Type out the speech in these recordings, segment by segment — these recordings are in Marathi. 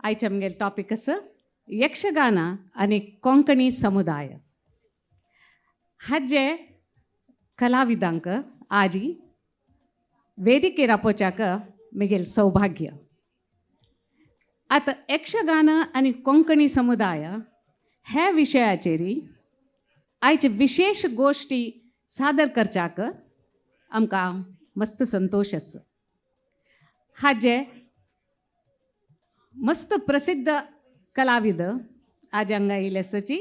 आयचे आमगेले टॉपिक आसा यक्षगान आनी कोंकणी समुदाय. हाजे कलाविदांक आजी वेदिकेर आपोवच्याक म्हगेलें सौभाग्य. आतां यक्षगान आनी कोंकणी समुदाय ह्या विशयाचेर आयचे विशेष गोश्टी सादर करच्याक आमकां मस्त संतोष आसा. हाजे मस्त प्रसिद्ध कलाविद आज हांगा येयले आसाची.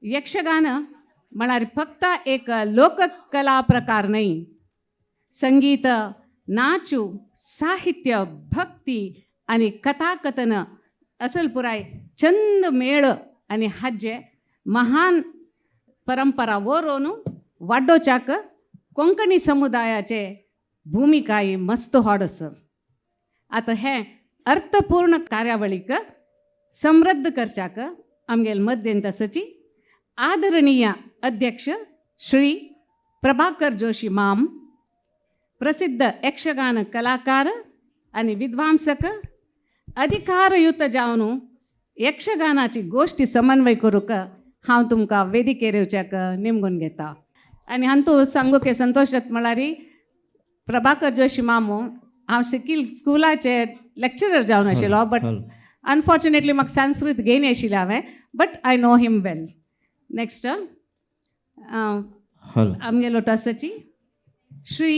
यक्षगान म्हळ्यार फक्त एक लोककला प्रकार न्हय, संगीत, नाचू, साहित्य, भक्ती आनी कथाकथन असल पुराय चंद मेळ आनी हाजे महान परंपरा वरून वाडोवच्याक कोंकणी समुदायाचे भूमिकाय मस्त व्हड आसा. आतां हे अर्थपूर्ण कार्यावळीक समृद्ध करच्याक आमगेले मध्यंत आसाची आदरणीय अध्यक्ष श्री प्रभाकर जोशी माम, प्रसिद्ध यक्षगान कलाकार आनी विद्वांसक, अधिकारयुत जावन यक्षगानाची गोश्टी समन्वय करूंक हांव तुमकां वेदिकेर येवच्याक निमगून घेता. आनी हातूंत सांगूक संतोश जाता म्हळ्यार प्रभाकर जोशी मामू हांव सिकिल स्कुलाचे लेक्चरर जावन आशिल्लो, बट अनफॉर्च्युनेटली म्हाका संस्कृत घेयन आशिल्लें हांवें, but I know him well. Next आमगेलो आसाची श्री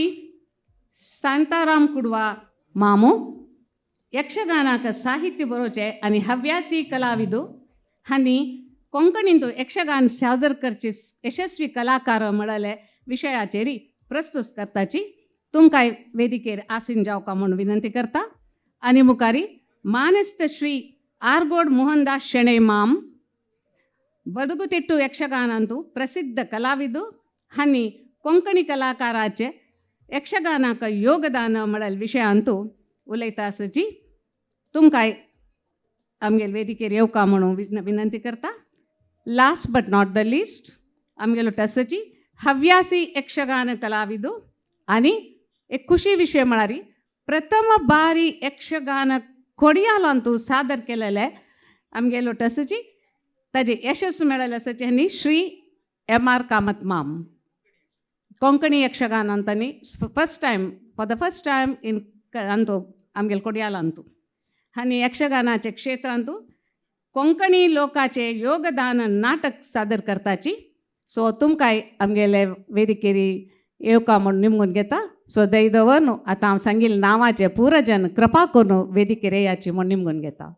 शांताराम कुडवा मामू, यक्षगानाक साहित्य बरोवचे आनी हव्यासी कलाविदू आनी कोंकणींत यक्षगान सादर करचे यशस्वी कलाकार म्हळ्यार विशयाचेर प्रस्तुत करताची तुमकां वेदिकेर आसीन जावका म्हणून विनंती करता. आनी मुखारी मानेस्त श्री आरगोड मोहनदास शेणे माम, बडगुतिट्टू यक्षगानांतू प्रसिद्ध कलाविदू आनी कोंकणी कलाकाराचे यक्षगानाक योगदान म्हळ्यार विशयांतू उलयता आसाची तुमकां आमगेले वेदिकेर येवका म्हणून विनंती करता. Last but not the list आमगेलो आसाची हव्यासी यक्षगान कलाविदू आनी एक खुशी विशय म्हळ्यार प्रथम बारी यक्षगान कोडयालांतू सादर केलेले आमगेलो आसाची ताजे यशस्स मेळ्ळेले आसाचे आनी श्री M.R. कामत माम. कोंकणी यक्षगानांतांनी for the first time in अंतू आमगेले कोडयालांतू आनी यक्षगानाचे क्षेत्रांतू कोंकणी लोकांचे योगदान नाटक सादर करताची. सो तुमकां आमगेले वेदिकेर येवका म्हणून निमगून घेता. सो दैदवर न्हू आतां हांव सांगिल्ले नांवाचे पुरजन कृपा करून वेदिकेर येयाची म्हणून निमगून घेता.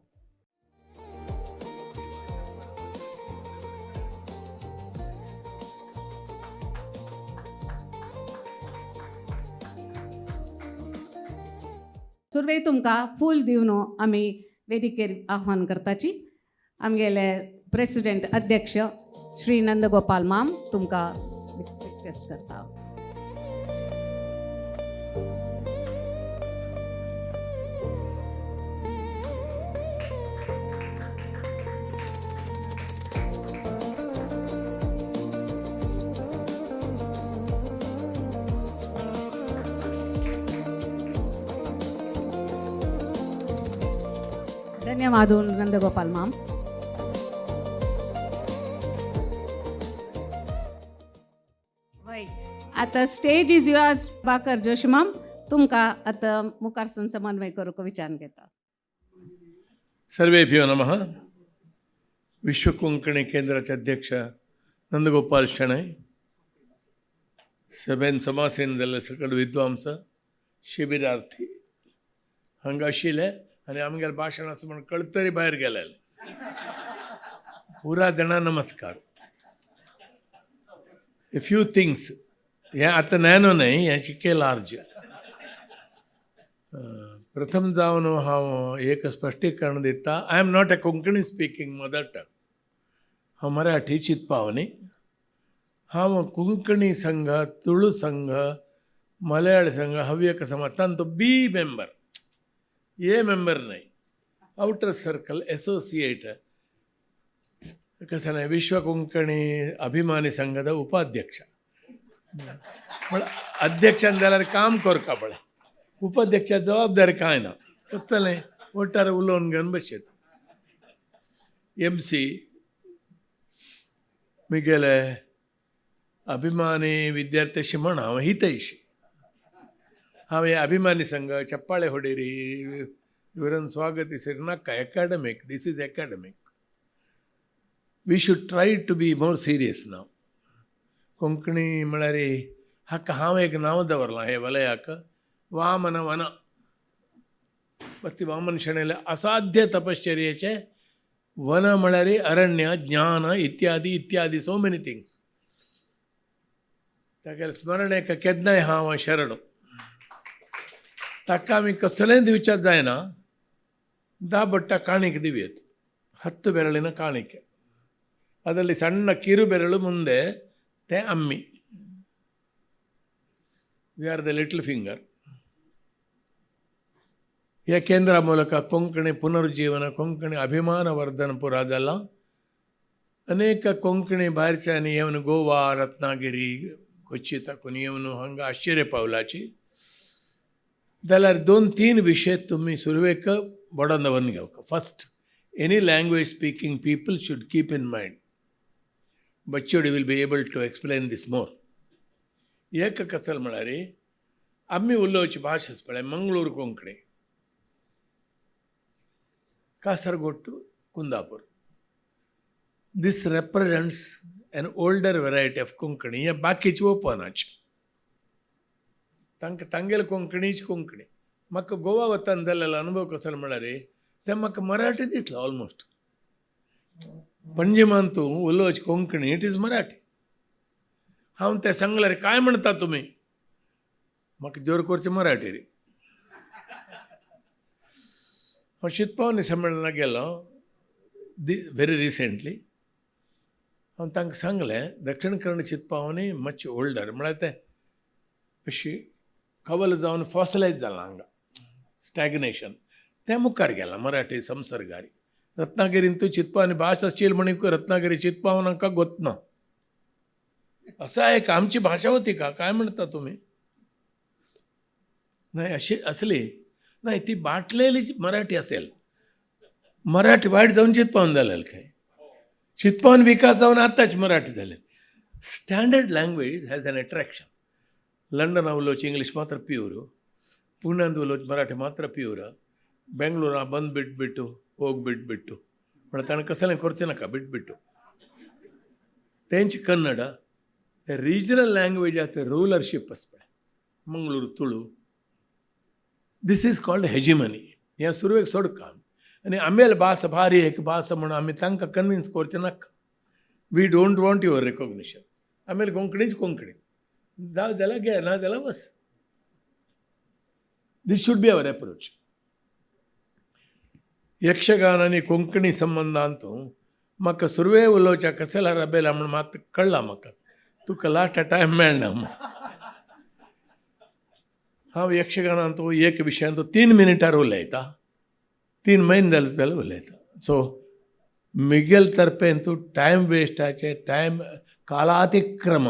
सुरवेक तुमकां फूल दिवन आमी वेदिकेर आव्हान करताची. आमगेले प्रेसिडेंट अध्यक्ष श्री नंदगोपाल माम तुमकां रिक्वेस्ट करता. धन्यवाद नंदगोपाल माम. आता stage is yours. Prabhakar Joshi माम तुमकां आतां मुखारसून समन्वय करूंक विचार घेता. सर्वेभ्यो नमः. विश्व कोंकणी केंद्राचे अध्यक्ष नंदगोपाल शेणै, सभेन समासीन जाल्ले सकल विद्वांस, शिबिरार्थी हांगा आशिल्ले आनी आमगेलें भाशण आसा म्हण कळतरी भायर गेलेले पुरा जाणां नमस्कार. ए फ्यू थिंग्स हे आतां नॅनो न्हय, हें शिके लार्ज. प्रथम जावन हांव एक स्पश्टीकरण दिता. I am not a Konkani speaking mother tongue. हांव मराठी चिंतपाव न्ही. हांव कोंकणी संघ, तुळू संघ, मलयाळी संघ, हव्यक समाज तांचो बी मेंबर, ए मेंबर न्हय, आउटर सर्कल एसोसिएट कसं नाही विश्व कोंकणी अभिमानी संघದ उपाध्यक्ष. अध्यक्षान जाल्यार काम करता पळय, उपाध्यक्षा जबाबदारी कांय ना. कसलें ಒಟ್ಟಾರೆ उलोवन घेवन बसयत MC मिगेले अभिमानी विद्यार्थ्याशी म्हणा हांव हितैशी हांव हे अभिमानी संघ चप्पाळे ಹೊಡೀರಿ ಇವರನ್ನು ಸ್ವಾಗತಿಸಿರಿ ನಾಕ academic this is academic we should try to be more serious now Konkani म्हळ्यार हाका हांव एक नांव दवरलां हे वलयाक वामन वन बत्ती वामन शेणयले असाध्य तपश्चर्येचे वन म्हळ्यार अरण्य ज्ञान इत्यादी इत्यादी सो मेनी थिंग्स ताका स्मरणेक केन्नाय हांव शरण ताका आमी कसलेंय दिवच्यात जायना दाबट्टा काणीक दिव्येत 10 ಬೆರಳಿನ ಕಾಣಿಕೆ ಅದರಲ್ಲಿ ಸಣ್ಣ ಕಿರು ಬೆರಳು ಮುಂದೆ ते अम्मी we are the little finger या केंद्रा ಮೂಲಕ ಕೊಂಕಣಿ पुनर्जीवन ಕೊಂಕಣಿ अभिमान वर्धन पुरा जाला अनेक ಕೊಂಕಣಿ भायरच्यांनी येवन गोवा रत्नागिरी कोची ताकून येवन हांगा आश्चर्य पावलाची जाल्यार 2-3 विशय तुम्ही सुरवेक बडोवन दवरून घेवक first any language speaking people should keep in mind बच्चोडी will be able to explain this more एक कसल म्हळ्यार आमी उलोवची भाशा पळय Mangalore Konkani Kasaragod to Kundapur this represents an older variety of Konkani हे बाकीची ओपनाची तांकां तांगेल कोंकणीच कोंकणी म्हाका गोवा वतना जाल्लो अनुभव कसो म्हळ्यार ते म्हाका मराठी दिसलो ऑलमोस्ट पणजेमान तूं उलोवची कोंकणी इट इज मराठी हांव ते सांगल्यार काय म्हणटा तुमी म्हाका जोर करचें मराठी रे हांव शीतपावनी संमेलनाक गेलो व्हेरी रिसेंटली हांव तांकां सांगलें दक्षिण कन्नड शीतपावनी मच ओल्डर म्हळ्यार तें अशी कवल जावन फॉसिलायज जालां हांगा स्टॅग्नेशन तें मुखार गेलां मराठी संसर्गारी रत्नागिरींत तूं चिंतपावनी भाशा आसची म्हणून रत्नागिरी चिंतपावनाका गोतना असं आहे का आमची भाषा होती का काय म्हणता तुम्ही नाही अशी असली नाही ती बाटलेली मराठी असेल मराठी वाईट जाऊन चितपावन झालेलं काय चितपावन विकास जाऊन आताच मराठी झाले standard language has an attraction London उलोवची इंग्लीश मात्र प्यूर पुण्यात उलोवची मराठी मात्र प्यूर ಬೆಂಗಳೂರು ಬಂದು ಬಿಟ್ಬಿಟ್ಟು ಹೋಗ್ಬಿಟ್ಬಿಟ್ಟು ತಾನು ಕಸಲೆ ಕೊರ್ಚಿನಕ ಬಿಟ್ಬಿಟ್ಟು तेंची कन्नड रिजनल लँग्वेज आतां रुलरशीप आसता Mangalore Tulu this is called hegemony हें सुरवेक सोडका आनी आमेल भास भारी एक भास म्हणून आमी तांकां कन्विन्स करचें नाका we don't want your recognition आमेल कोंकणीच कोंकणी जाव जाल्यार घे ना जाल्यार बस this should be our approach Yakshagana आनी कोंकणी संबंदांतू म्हाका सुरवे उलोवच्या कसला रबेला म्हण मात कळ्ळां म्हाका तुका लास्ट टायम मेळना हांव यक्षगानांतू एक विशयांतू 3 मिनिटार उलयता 3 म्हयने जाले जाल्यार उलयता सो मिगेल तर्फेन तूं टायम वेस्टाचे टायम ಕಾಲಾತಿಕ್ರಮ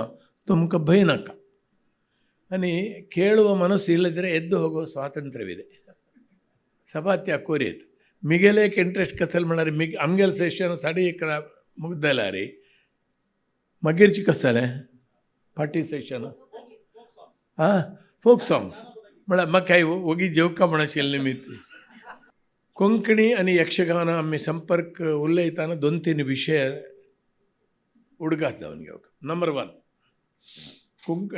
ತುಮಕ ಭಯ ನಾಕ आणि ಕೇಳುವ ಮನಸ್ಸು ಇಲ್ಲದಿದ್ದರೆ ಎದ್ದು ಹೋಗುವ ಸ್ವಾತಂತ್ರ್ಯವಿದೆ ಸಭಾತ್ಯ ಕೋರಿಯತ್ ಮಿಗೆಲೇಕ್ ಇಂಟ್ರೆಸ್ಟ್ ಕसल म्हणारे मिग आमगेल सेशन 11:30 मुगदला रे मागीरची कसले पार्टी सेशन फोक सॉंग्स म्हळ्यार म्हाका काय ओगी जेवका म्हण आशिल्लें निमित्त कोंकणी आनी यक्षगान आमी संपर्क उलयताना 2-3 विशय उडगास जावन घेवक नंबर 1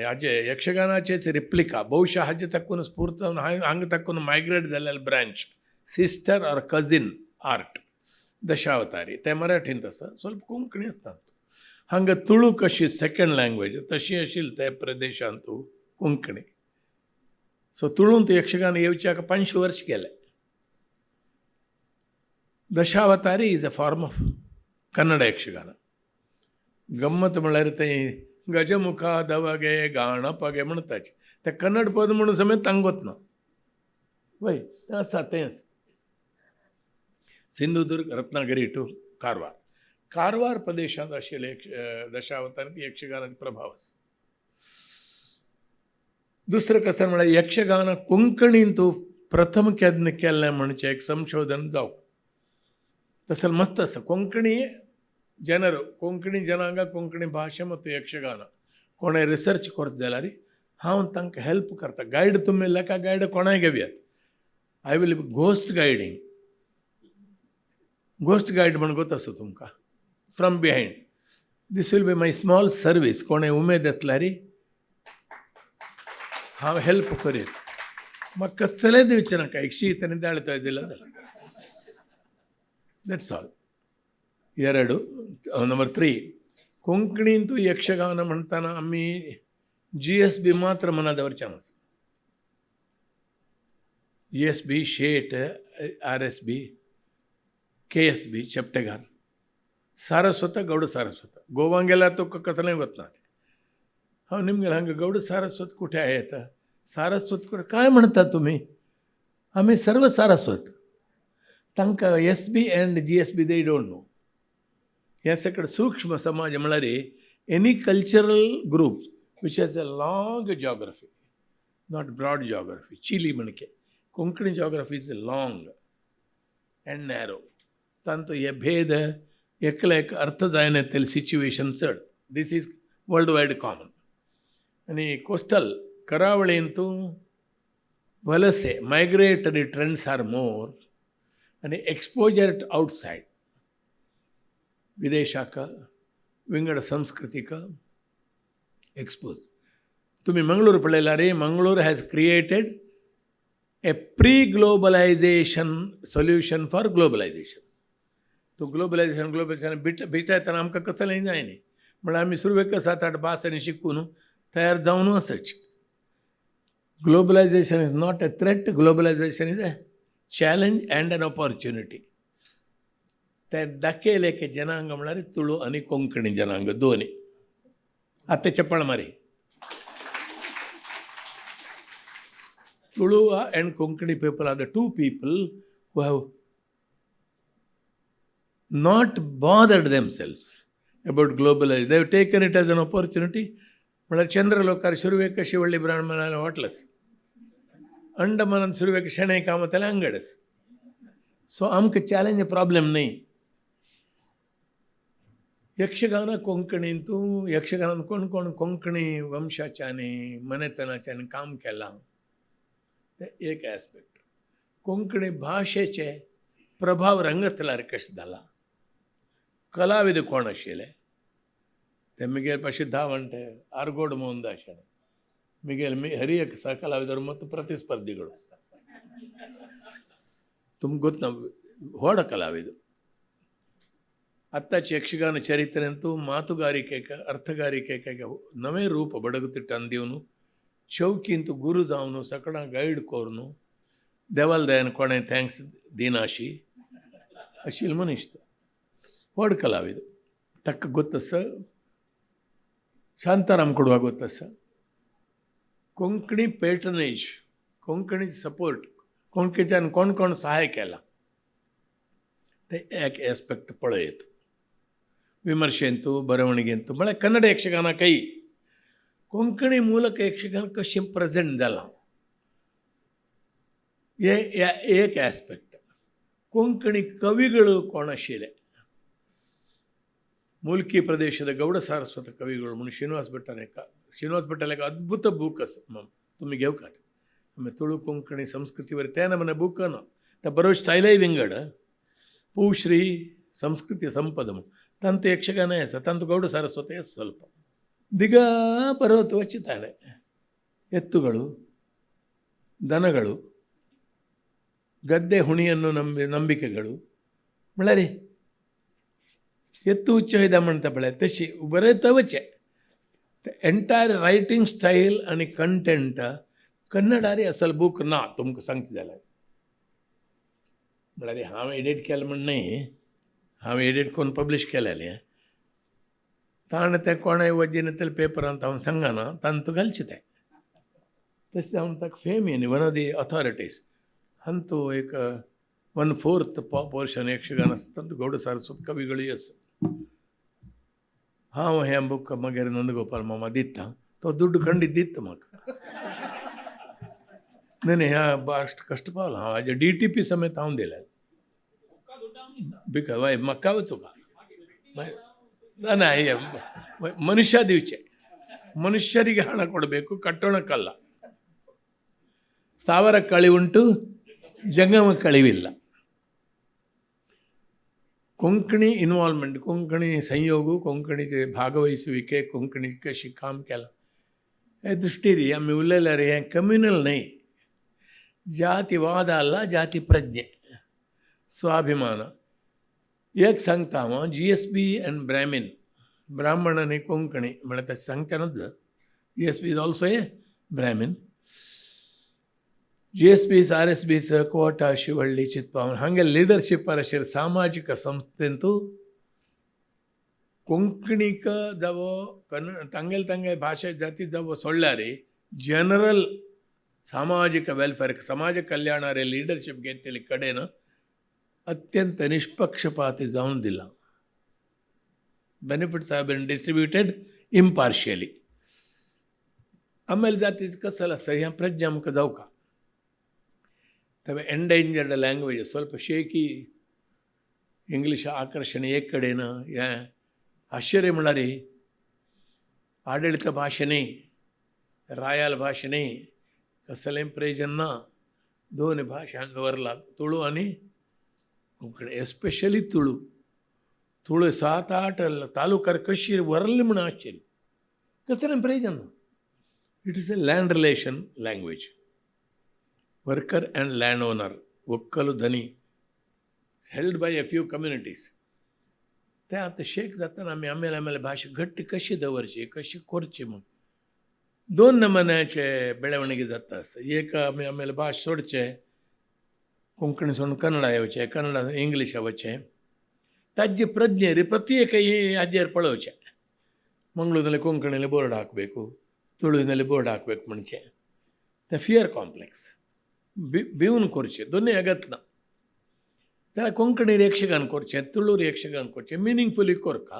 हाजे यक्षगानाचेच रिप्लिका बहुशः हाजे ताकून स्फूर्त हांगा ताकून मायग्रेट जाल्लेले branch sister or cousin art Dashavatari ते मराठींत आसा ಸ್ವಲ್ಪ कोंकणी आसता हांगा तुळू कशी सेकंड लँग्वेज तशी आशिल्ली त्या प्रदेशांतू कोंकणी सो तुळूंत यक्षगान येवच्याक 500 वर्ष गेले Dashavatari is a form of Kannada Yakshagana गम्मत म्हळ्यार ते गजमुखा दवगे गाणपगे म्हणटाचे ते कन्नड पद म्हणून समेत तांगोत ना वय ते आसा तेंच सिंधुदुर्ग रत्नागिरी टू कारवार कारवार प्रदेशांत आशिल्ले दशावतारी यक्षगानाचो प्रभाव आसा दुसरें कसं म्हळ्यार यक्षगान कोंकणींत प्रथम केल्लें म्हणजे एक संशोधन जावं तसं मस्त असं कोंकणी ಜನರು कोंकणी जनांग कोंकणी भाषे ಮತ್ತು ಯಕ್ಷಗಾನ कोणे रिसर्च करता जाल्यार हांव तांकां हेल्प करता गायड तुमी लेका गायड कोणाय घेवयात आय विल घोस्ट गायड म्हण गोत आसा तुमकां from behind this will be my small service कोणे उमेद येतल्यार हांव हेल्प करीत म्हाका कसलेंय दिवचें नाका एक शीत आनी दाळ थंय दिला जाल्यार दॅट्स ऑल ಎರಡು ನಂಬರ್ 3 कोंकणींतू यक्षगान म्हणटाना आमी GSB मात्र मनात दवरचें ना ESB शेट RSB KSB चेपटेकार सारस्वत गौड सारस्वत गोवान गेल्यार तुका कसलेंय वचना हांव निमगेर हांगा गौड सारस्वत कुठे आहेत सारस्वत काय म्हणटा तुमी आमी सर्व सारस्वत तांकां SB and GSB they don't know ह्या सकट सूक्ष्म समाज म्हळ्यार any cultural group which has a long geography not broad geography चिली म्हणके Konkani geography is long and narrow तांतू हे भेद एकल्याक अर्थ जायना तेल सिच्युएशन चड this is world wide common आनी कोस्टल करावळींतू वलसे मायग्रेटरी ट्रेंड्स आर मोर आनी एक्सपोजर आउटसायड विदेशाक विंगड संस्कृतीक एक्सपोज तुम्ही मंगळूर पळयल्यार Mangalore has created a pre globalisation solution for globalisation तो ग्लोबलायझेशन बिटा येतना आमकां कसलेंय जाय न्ही म्हळ्यार आमी सुरवेक 7-8 भासांनी शिकून तयार जावन आसच globalisation is not a threat globalisation is a challenge and an opportunity ते दाखयले की जनांग म्हळ्यार तुळू आनी कोंकणी जनांग दोन्ही आतां चप्पळ मारी Tulu and Konkani people are the two people who have not bothered themselves about globalisation they have taken it as an opportunity म्हळ्यार चंद्रलोकार सुरवेक कशी व्हडली ब्राह्मणां हॉटलस अंडमानान सुरवेक शेणै काम जाल्यार अंगडस सो आमकां चॅलेंज प्रॉब्लेम न्ही यक्षगान कोंकणींतू यक्षगानान कोण कोण कोंकणी वंशाच्यांनी मनेतनाच्यांनी काम केलां ते एक एस्पेक्ट कोंकणी भाशेचे प्रभाव रंगस्थळार कशें जाला कलाविद कोण आशिल्ले ते मिगेल प्रसिद्ध म्हणटे आर्गोड मोहनदास मिगेल हरियक कलाविदर ಮತ್ತು ಪ್ರತಿಸ್ಪರ್ಧಿಗಳು तुमकां ಗೊತ್ತಾ व्हड कलाविद आत्ताचे यक्षगान चरित्रेंतू मातुगारिकेक अर्थगारिकेक नवे रूप बडगुतिट्टान दिवन चौकींतू गुरू जावन सगळां गायड करून देवाल दयान कोणें थँक्स दिनाशी आशिल्लो मनीस तो व्हड कलाविद ताका ಗೊತ್ತಸ शांताराम कुडवा ಗೊತ್ತಸ कोंकणी पेटर्नेज कोंकणी सपोर्ट कोंकणीच्यान कोण कोण सहाय केला ते एक एस्पेक्ट पळयत विमर्शेंतू बरवणगेंतू म्हळ्यार कन्नड यक्षगानाकय कोंकणी ಮೂಲಕ यक्षगान कशें प्रेजेंट जालां हे एक एस्पेक्ट कोंकणी कविಗಳು कोण आशिल्ले मुल्की प्रदेशದ गौड सारस्वत कविಗಳು म्हणून ಶ್ರೀನಿವಾಸ ಭಟ್ಟನ एक अद्भुत बूक आसा तुम्ही घेवकात आमी तुळू कोंकणी संस्कृतीवर त्या नमूने बूक ना त्या बरो स्टायलय विंगड ಪೂಶ್ರೀ ಸಂಸ್ಕೃತಿ ಸಂಪದము ತಂತು ಯಕ್ಷಗಾನ ಆಸ ತಂತು ಗೌಡ ಸಾರಸ್ವತ ಸ್ವಲ್ಪ ದಿಗ ಪರ್ವತ ವಚ್ಚಿತಾಳೆ ಎತ್ತುಗಳು ದನಗಳು ಗದ್ದೆ ಹುಣಿಯನ್ನು ನಂಬಿಕೆಗಳು म्हळ्यार ಎತ್ತು ಉಚ್ಚ ಹೊಯ್ದ म्हणटा पळय तशी बरयतवचे एंटायर रायटिंग स्टाईल आणि कंटेंट कन्नडारी असल बूक ना तुमकां सांगता जाल्यार म्हळ्यार हांव एडिट केलें म्हण न्ही हांव एडिट करून पब्लीश केलेलें ताणें तें कोणाय वजिनतल पेपरांत हांव सांगना तांतू घालचें तें तशें हांव ताका फेम न्ही वन ऑफ दी ऑथॉरिटीज हांतू एक 1/4 पोर्शन यक्षगान आसता गौड सारस्वत कविगळूय आसा हांव हें बूक मागीर नंदगोपाल मामा दिता तो दुड्ड खंडीत दिता म्हाका नाही नाही ह्या कष्ट पावला हांव हाजे DTP समेत हांव दिले बिकॉज वय म्हाका वचोका ना ಮನುಷ್ಯ ದಿವಚೆ ಮನುಷ್ಯರಿಗೆ ಹಣ ಕೊಡಬೇಕು ಕಟ್ಟೋಣಕ್ಕಲ್ಲ ಸ್ಥಾವರ ಕಳಿವುಂಟು ಜಂಗಮ ಕಳಿವಿಲ್ಲ ಕೊಂಕणी इन्वॉल्वमेंट ಕೊಂಕणी संयोग ಕೊಂಕणी भागवहिसुविके ಕೊಂಕणी कशी काम केला हे दृष्टी री आम्ही उरलेल्या रे हें कम्युनल नाही जातीवाद अल्ला जाती प्रज्ञे स्वाभिमान एक सांगता हांव GSB एंड ब्राह्मीण ब्राह्मण आनी कोंकणी म्हळ्यार तशें सांगचेनाच GSB is also a Brahmin GSBs RSBs कोटा अशी व्हडली चिंतपाक हांगे लिडरशिपार आशिल्ले सामाजीक संस्थेंतू कोंकणीक जावो तांगे भाशे जाती जावो सोडल्यार जनरल सामाजिक वेलफेअर समाज कल्याणारे लीडरशिप घेतलेली कडेन अत्यंत निष्पक्षपाती जावन दिला benefits have been distributed impartially ಆಮೇಲೆ ಜಾತಿ ಕಸಲ ಸಹ್ಯ ಪ್ರಜ್ಞೆ ಅಮ್ಕ ಜಾವ್ಕ ತವೆ ಎಂಡೇಂಜರ್ಡ್ ಲ್ಯಾಂಗ್ವೇಜ್ ಸ್ವಲ್ಪ ಶೇಕಿ ಇಂಗ್ಲೀಷ್ ಆಕರ್ಷಣೆ ಏಕ್ ಕಡೆನ ಯಾ ಆಶ್ಚರ್ಯ म्हळ्यार ಆಡಳಿತ ಭಾಷೆನೇ रायाल भाषेने कसलें प्रयोजन ना दोन भाशा हांगा व्हरला तुळू आनी कोंकणी एस्पेशली तुळू 7-8 तालुकार कशी व्हरली म्हण आश्चर्य कसलें प्रयोजन ना it is a land relation language worker and land owner वक्कल धनी held by a few communities ते आतां शेक जातना आमेले भाशा घट्ट कशी दवरची कशी करची म्हूण दोन नमुन्याचे बेळवणिगे जाता आसता एक आमेले भाश सोडचे कोंकणी सोडून कन्नडा येवचे कन्नडा इंग्लीश येवचे ताजी प्रज्ञे रे प्रत्येक हाजेर पळोवचे मंगळूरನಲ್ಲಿ कोंकणीले बोर्ड हाकಬೇಕು ತುಳುವಿನಲ್ಲಿ ಬೋರ್ಡ್ ಹಾಕಬೇಕು ಮುಂಚೆ ದ ಫಿಯರ್ ಕಾಂಪ್ಲೆಕ್ಸ್ भिवून करचे दोनूय अगत्न त्याला कोंकणी यक्षगान करचें तुळूर यक्षगान करचें मिनिंगफुली करका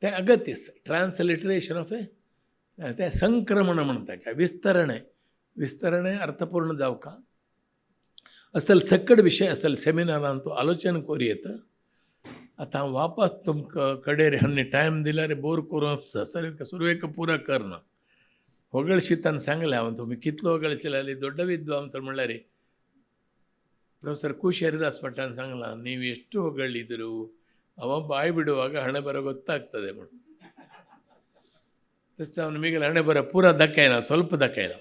तें अगत्यस ट्रान्सलिटरेशन ऑफ ए तें संक्रमण म्हणटा विस्तरणे अर्थपूर्ण जावका असल सकड विशय असल सेमिनारान तूं आलोचना करूं येता आतां हांव वापस तुमकां कडेन हांणी टायम दिल्यार बोर करूं सुरवेक पुरा करना ಹೊಗಳಿಸಿತಾನ सांगलें हांव तुमी कितलो ಹೊಗಳಿಸಿಲ್ಲ ದೊಡ್ಡ ವಿದ್ವಾಂಸರು म्हणल्यार ಪ್ರೊಫೆಸರ್ ಕುಶಿ ಹರಿದಾಸ್ ಭಟ್ಟಾನ್ सांगला ನೀವು ಎಷ್ಟು ಹೊಗಳಿದ್ರು ಅವ ಬಾಯಿ ಬಿಡುವಾಗ ಹಣೆ ಬರ ಗೊತ್ತಾಗ್ತದೆ म्हणून तसं ಅವನು ಮಿಗಲ ಹಣೆ ಬರ ಪೂರಾ ದಕ್ಕಾಯಿಲ್ಲ ಸ್ವಲ್ಪ ದಕ್ಕಾಯಿಲ್ಲ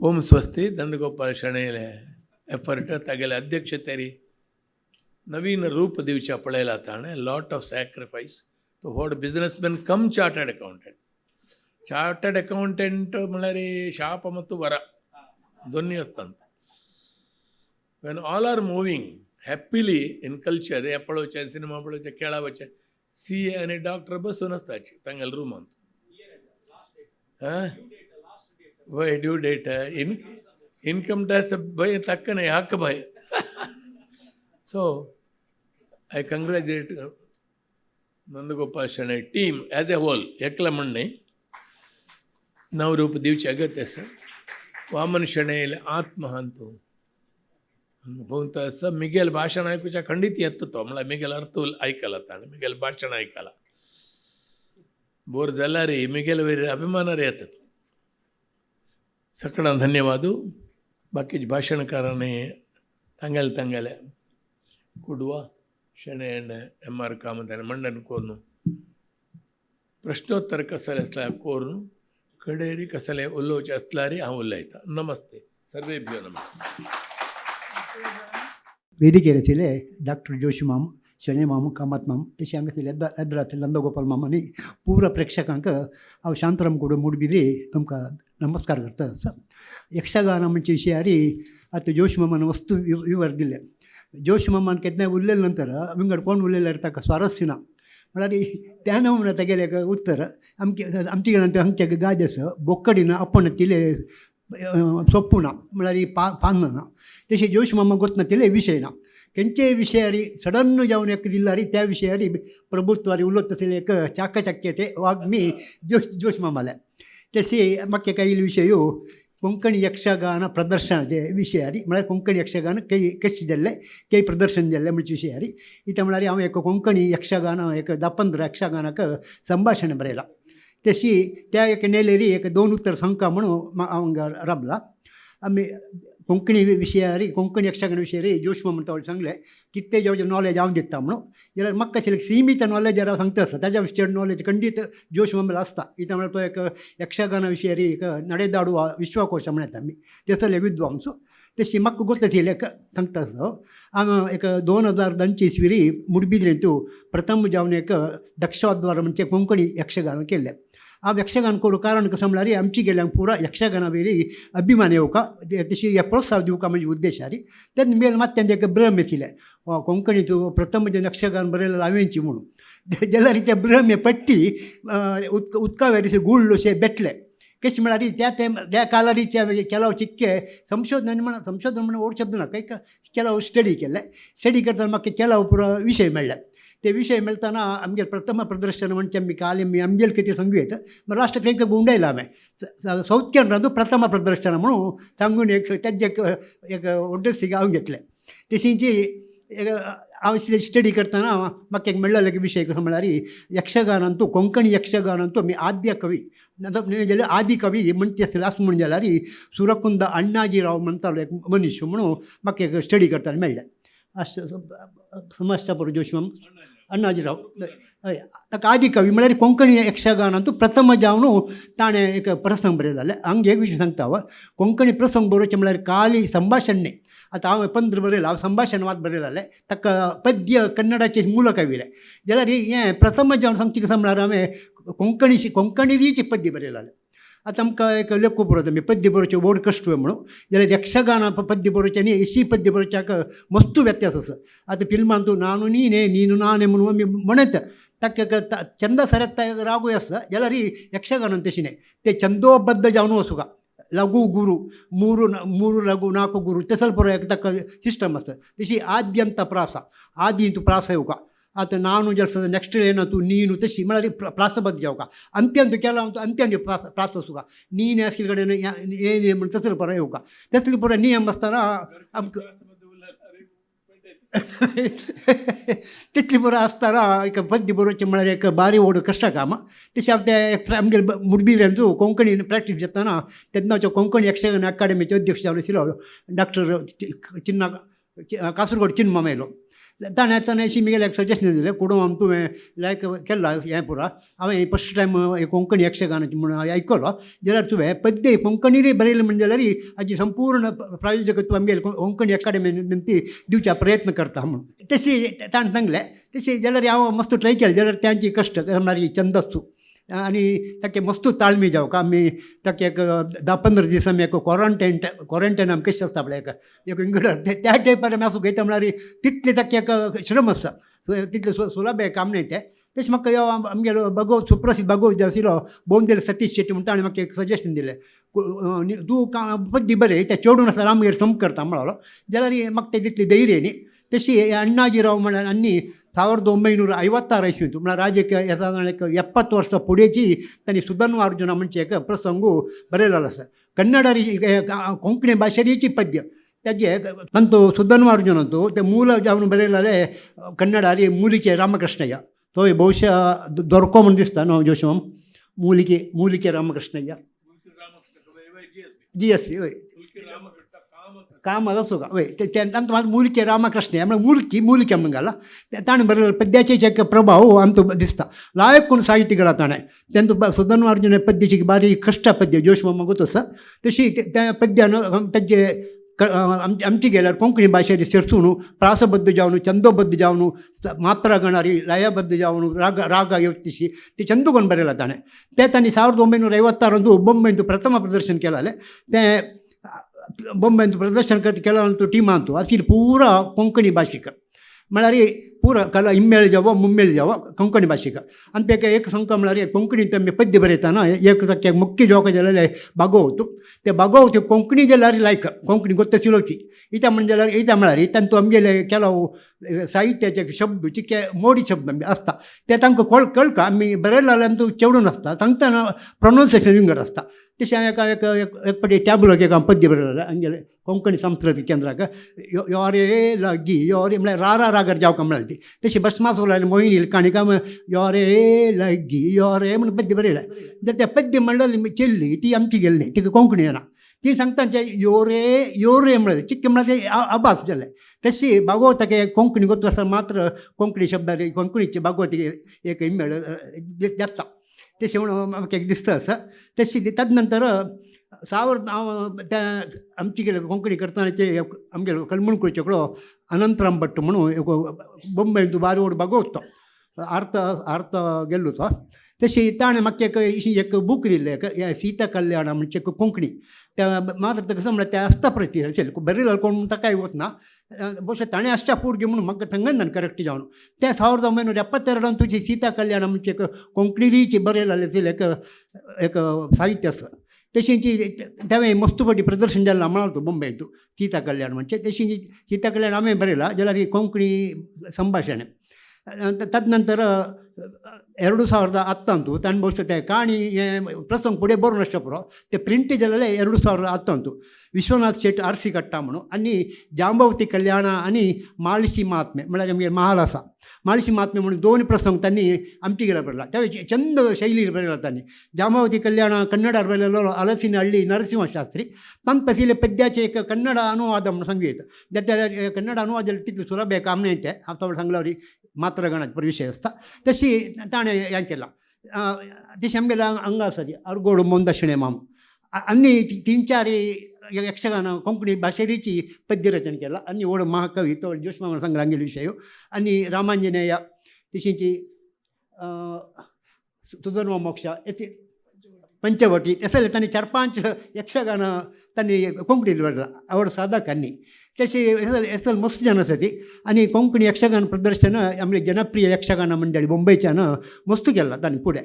ओम स्वस्ती नंदगोपाल शणैले एफर्ट तागेले अध्यक्षतेरी नवीन रूप दिवच्या पळयला ताणें लॉट ऑफ सॅक्रिफायस तो व्हड बिझनेसमॅन कम चार्टर्ड अकाउंटंट म्हळ्यार शाप ಮತ್ತು ವರ दोन्ही असतात when all are moving happily in culture हे पळोवचे सिनेमा पळोवचे खेळावचे CA आनी डॉक्टर बसून आसताचे तांगेले रुमांत वय ड्यू डेट इनकम टॅक्स भय तक्कने हक्क भय so I congratulate Nandagopal Shenoy team as a whole एकला म्हणणे नवरूप दिवचे अगत्य आसा वामन शणैले आत्म हांतू भोंवत आसा मिगेल भाशण आयकुच्या खंडीत येता तो म्हळ्यार मिगेल अर्थूल आयकला ताणें मिगेल भाशण आयकला बोर जाल्यार मिगेल वयर अभिमानार येता तो सकळां धन्यवाद बाकीचे भाशणकारांनी तांगेले कुडवा शणै आनी MR कामत मंडन कोरून प्रश्नोत्तर कसले आसल्यार कोरून कडेरी कसले उलोवचें आसल्यार हांव उलयतां नमस्ते सर्वेभ्यो नमस्ते ವೇದಿಕೆಯಲ್ಲಿ ಡಾಕ್ಟರ್ ಜೋಶಿ ಮಾಮ್ ಶಣೆ ಮಾಮ್ ಕಾಮತ್ ಮಾಮ್ ತಶೆ ಹಂಗತಿले ಎದ್ರಾತಿ नंदगोपाल माम आनी पुरा प्रेक्षकांक हांव शांतराम कोडू मुडबिद्री तुमकां नमस्कार करता यक्षगान म्हणजे विशयारी आतां जोशी मामान वस्तू विवर दिले जोशी मामान केन्नाय उरलेले नंतर विंगड कोण उरलेल्यार ताका स्वारस्य ना म्हळ्यार त्या नमुना तेगेले उत्तर आमचे हांगचे गादी आसा बोकडीन आपण तिले सोपूना म्हळ्यार पांगना ना तशें जोशी मामा गोतना तिले विशय ना खंयचेय विशयारी सडन जावन एक दिल्यार त्या विशयारी प्रभुत्वारी उलयता आसलेले एक चाकचक्य ते वाग मी जोशी मामाले तशी म्हाका काही विशय कोंकणी यक्षगान प्रदर्शनाचे विशय आरी म्हळ्यार कोंकणी यक्षगान काही कशें जाल्ले काही प्रदर्शन जाल्लें म्हणजे विशय आरी इता म्हळ्यार हांव एक कोंकणी यक्षगान एक 10-15 यक्षगानाक संभाशण बरयलां तशी त्या एक नेलेरी एक 2 उत्तर संका म्हणून हांव राबला आमी कोंकणी विशयारी कोंकणी यक्षगान विशयारी जोशमा म्हणटा सांगलें कितें जेवचें नॉलेज हांव दिता म्हणून जाल्यार म्हाका कशें सीमित नॉलेज जर सांगता आसता ताच्या चड नॉलेज खंडीत जोशमा मेला आसता इता म्हळ्यार तो एक यक्षगाना विशयारी एक ನಡೆದಾಡುವ ವಿಶ್ವಕೋಶ म्हणटा आमी तेसले विद्वांस तशी म्हाका ಗೊತ್ತಿಲ್ಲ सांगता आसता हांव एक 2002 इसवी मुडबिद्रेंतू प्रथम जावन एक दक्षद्वार म्हणजे कोंकणी यक्षगान केल्लें हांव यक्षगान करूं कारण कसं म्हळ्यार आमची गेल्यांक पुरा यक्षगाना वयली अभिमान येवका तशी हे प्रोत्साहन दिवका म्हणजे उद्देश आरी तेन्ना मेल मात तेंचे एक भ्रम येतिले कोंकणी तूं प्रथम जे यक्षगान बरयलें हांवेंची म्हणून जाल्यार ते भ्रम पट्टी उदका वयले गुळ अशे बेटले कशें म्हळ्यार त्या कालारीच्या ಕೆಲವು ಚಿಕ್ಕೆ ಸಂಶೋಧನೆ म्हणून ओड शब्द नाका ಕೆಲವು स्टडी केले स्टडी करतना म्हाका ಕೆಲವು पुरो विशय मेळ्ळे ते विशय मेळटना आमगे प्रथम प्रदर्शन म्हणजे आमी काल आमगेल कितें संगीत लास्ट तेंका गुंडायला हांवें साऊथ केरळांतू प्रथम प्रदर्शन म्हणून सांगून एक तेजे एक ओड्डसीक हांव घेतलें तशींची हांव स्टडी करतना म्हाका एक मेळ्ळो एक विशय कसो म्हळ्यार यक्षगानांतू कोंकणी यक्षगानांतू आमी आद्य कवी जाल्यार आदी कवी म्हणचे आसले असं म्हणून जाल्यार सुरकुंद अण्णाजीराव म्हणटालो एक मनीस म्हणून म्हाका एक स्टडी करतना मेळ्ळें समाजशास्त्र जोशम अण्णाजीराव ताका आदी कवी म्हळ्यार कोंकणी यक्षगानांतू प्रथम जावन ताणें एक प्रसंग बरयलो हांगा एक विशय सांगता कोंकणी प्रसंग बरोवचें म्हळ्यार काली संभाशण न्ही आतां हांव 15 बरयलां हांव संभाशणवाद बरयलें ताका पद्य कन्नडाचे मूल कविले जाल्यार हें प्रथम जावन सांगचें कसं म्हळ्यार हांवें कोंकणीची पद्य बरयलें आतां आमकां एक लेखो बरोवचो आमी पद्य बरोवचें व्हड कश्ट म्हणून जाल्यार यक्षगाना पद्य बरोवचें आनी एशी पद्य बरोवच्याक मस्तू व्यत्यास आसा आतां फिल्मान तूं नानू नीने नीनु नाने म्हणून आमी म्हणत ताका छंद सरत रागूय आसता जाल्यार ही यक्षगानान तशी न्ही ते छंदोबद्ध जावन वचुका लघु गुरु ಮೂರು ಲಘು 4 गुरु तसल पुरो एक ताका सिस्टम आसता तशी आद्यंत प्रास आदी तूं प्रास येवका आतां नानू जर नेक्स्ट येना तूं नीनु तशी म्हळ्यार प्रासबद्ध जावका अंत्यंत केला अंत्यंत प्रास वचुका नीने आशिल्ले कडेन ये म्हण तसले पुरो येवका तसले पुरो नियम आसतना आमकां तितली बरो आसतना एक पद्य बरोवचें म्हळ्यार एक बारी व्हड कश्ट काम तशें हांव ते आमगे मुडबिऱ्यांचो कोंकणी प्रॅक्टीस जातना तेन्ना हांव कोंकणी यक्षगान अकाडेमीचे अध्यक्ष जावन आशिल्लो डॉक्टर चिन्ना कासरगोड चिन्मा मेलो ताणें अशी म्हगेलें एक सजेशन दिलें कुडून तुवें लायक केला हें पुरा हांवें फस्ट टायम कोंकणी यक्षगानाचें म्हणून आयकलो जाल्यार तुवें पद्य कोंकणीरी बरयलें म्हणजे जाल्यार हाची संपूर्ण प्रायोजकत्व आमगेले कोंकणी अकाडेमीन ती दिवच्या प्रयत्न करता म्हणून तशी ताणें सांगलें तशी जाल्यार हांव मस्त ट्राय केलें जाल्यार तांची कश्ट करणारी छंदस्तू आनी ताका मस्तू ताळमी जावका आमी ताका एक 10-15 दीस आमी एक क्वॉरंटायन आमी कशें आसता आपल्या एक इंगडर त्या टायपार आमी आसूं घेता म्हळ्यार तितले ताका एक श्रम आसता तितलें सुलभ हें काम न्ही तें तशें म्हाका आमगेलो भगवत सुप्रसिद्ध भगवत आशिल्लो बोंदेल सतीश शेट्टी म्हणटा ताणें म्हाका एक सजेशन दिलें तूं पद्य बरें तें चेडून आसल्यार आमगेर संप करता म्हणलो जाल्यार म्हाका तें तितली धैर्य न्ही तशी अण्णाजीराव म्हळ्यार आनी 1956 इसवी म्हळ्यार राजकीय येता 70 वर्सां फुडेंची तांणी सुधन्वार्जुना म्हणजे एक प्रसंगू बरयलेलो आसा कन्नडारी कोंकणी भाशेची पद्य तेजे तांतो सुधन्वार्जुनांतू ते मूल जावन बरयलेले कन्नडारी मूलिके रामकृष्णಯ್ಯ तो बहुशः दोरको म्हूण दिसता न्हू जोशम मूलिके रामकृष्णಯ್ಯ GSV हय काम असो का वय तेंत मूलिके रामकृष्णಯ್ಯ म्हळ्यार मूलिके म्हणून घाला ताणें बरयलें पद्याचे एक प्रभाव आमचो दिसता लायक कोण साहित्य केला ताणें तेंतो सुधन्वार्जुन पद्याची बारी कश्ट पद्य जोशमा मागूच आसा तशी त्या पद्यान तेजे आमची गेल्यार कोंकणी भाशेची सेरसून प्रासबद्ध जावन छंदोबद्ध जावन मात्रा गणारी लयबद्ध जावन राग येवतीशी ती छंद कोण बरयला ताणें ते तांणी 1956 बॉम्बेंतू प्रथम प्रदर्शन केलें तें बॉम्बेंतू प्रदर्शन केला टिमांतू आशिल्ली पुरा कोंकणी भाशीक म्हळ्यार पुरा कला इम्मेळ जावं मुम्मेळ जावं कोंकणी भाशेक आनी ताका एक सांगता म्हळ्यार कोंकणींत आमी पद्य बरयतना एक ताका मुख्य जोक जाल्यार भागवत ते भागवत कोंकणी जाल्यार लायक कोंकणी गोत्त सिलोची इता म्हणजे जाल्यार इता म्हळ्यार तांतू आमगेले ಕೆಲವು साहित्याचे शब्द चिके मोडी शब्द आसता ते तांकां कळका आमी बरयले जाल्यार आमचो चेवडून आसता सांगतना प्रोनावन्सिएशन विंगड आसता तशें हांवें एक फावटी टॅबलोक एक पद्य बरयलें आमगेले कोंकणी सांस्कृतीक केंद्राक यो रे लगी यो रे म्हळ्यार रारा रागर जावका म्हळ्यार ती तशी भस्मासूर आनी मोहिनी काणिका यो रे लगी यो रे म्हणून पद्य बरयलें जाल्यार त्या पद्य म्हणलेली चेल्ली ती आमची गेली न्ही तिका कोंकणी येना ती सांगता यो रे म्हळ्यार चिक्के म्हळ्यार ते आभास जाले तशी भागवताक कोंकणी गोत्त आसता मात्र कोंकणी शब्दार कोंकणीचे भागवत एक इमेळ जाता तशें म्हणून म्हाका एक दिसता आसा तशी ताजे नंतर हांव त्या आमची गेले कोंकणी करतनाचे आमगेलो कलमणकुळचे अनंतराम भट्ट म्हणून बॉम्बेंत बारी व्हड भागवत तो आर्त गेल्लो तो तशी ताणें म्हाका एक बूक दिल्लें सीता कल्याण म्हणजे कोंकणी त्या मात्र कसं म्हळ्यार ते आसता प्रती अशें बरयलें कोण ताकाय वतना ಬಹುಶಃ ತಾಣೆ ಅಷ್ಟ ಪೂರ್ಗೆ म्हणून म्हाका थंगन ನಾನು ಕರೆಕ್ಟ್ जावन त्या 1972 तुजी सीता कल्याण म्हणजे कोंकणी रिची बरयलें एक साहित्य आसा तशींची तेवें मस्तुपटी प्रदर्शन जाल्लें म्हणाल तूं बॉम्बेंत सीता कल्याण म्हणजे तशी सीता कल्याण हांवें बरयलां जाल्यार ही कोंकणी संभाशण ताजे नंतर 2010 ताणें ಬಹುಶಃ ते काणी प्रसंग फुडें बरो नासता पुरो ते प्रिंट जाल्ले 2010 विश्वनाथ शेट आरसी कट्टा म्हणून आनी जांबवती कल्याण आनी माळशी महात्मे म्हळ्यार आमगे महाल आसा माळशी महात्मे म्हणून दोन प्रसंग तांणी आमची गेला बरयला त्या चंद शैलीर बरयला तांणी जांबवती कल्याण कन्नडार बरयलेलो हलसिनहಳ್ಳಿ नरसिंह शास्त्री तांत तसले पद्याचे एक कन्नड अनुवाद म्हणून सांगीत त्या कन्नड अनुवाद जाल्यार तितलें सुलभ हें काम न्ही तें हांव सांगल्यार मात्र गणाचे विशय आसता तशी ताणें हें केलां तशी आमगेल्या हांगा आसा ती आरगोड मोंदाशणे माम आनी 3-4 यक्षगान कोंकणी भाशेरीची पद्य रचना केला आनी व्हड महाकवी तो जोशमाम सांगला आमगेले विशय आनी रामांजनेय तशींची सुधर्म मोक्षा पंचवटी असले तांणी 4-5 यक्षगान तांणी कोंकणींत बरयला आवड साधकांनी तशी एसल मस्त जन आसा ती आनी कोंकणी यक्षगान प्रदर्शन आमगे जनप्रिय यक्षगान मंडळी मुंबयच्यान मस्त केलां तांणी फुडें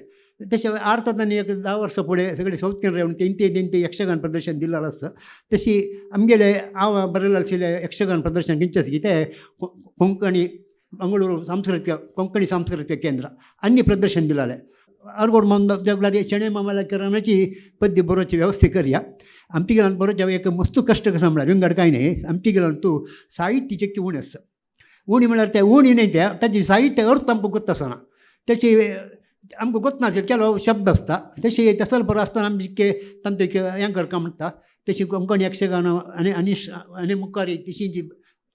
तशें आर्त तांणी एक 10 वर्सां फुडें सगळे सावथीन रावन तेंते यक्षगान प्रदर्शन दिल्लें आसता तशी आमगेले हांव बरयलें आशिल्लें यक्षगान प्रदर्शन खंयचें की तें कोंकणी मंगळूरू कोंकणी सांस्कृतीक केंद्र आनी प्रदर्शन दिलेलें आरगोड जगल्यार शेणे मामाला किराणाची पद्य बरोवची वेवस्था करया आमची गेल्यान बरोवच्या एक मस्त कश्ट कसा म्हळ्यार विंगड कांय न्ही आमची गेल्यान तूं साहित्याची उणी आसता उणी म्हळ्यार त्या उणी न्ही त्या ताची साहित्य अर्थ आमकां गोत आसना तेची आमकां गोत नासले केलो शब्द आसता तशी तसल बरो आसतना आमी जितके तांते हें करता म्हणटा तशी कोंकणी यक्षगान आनी मुखार तशी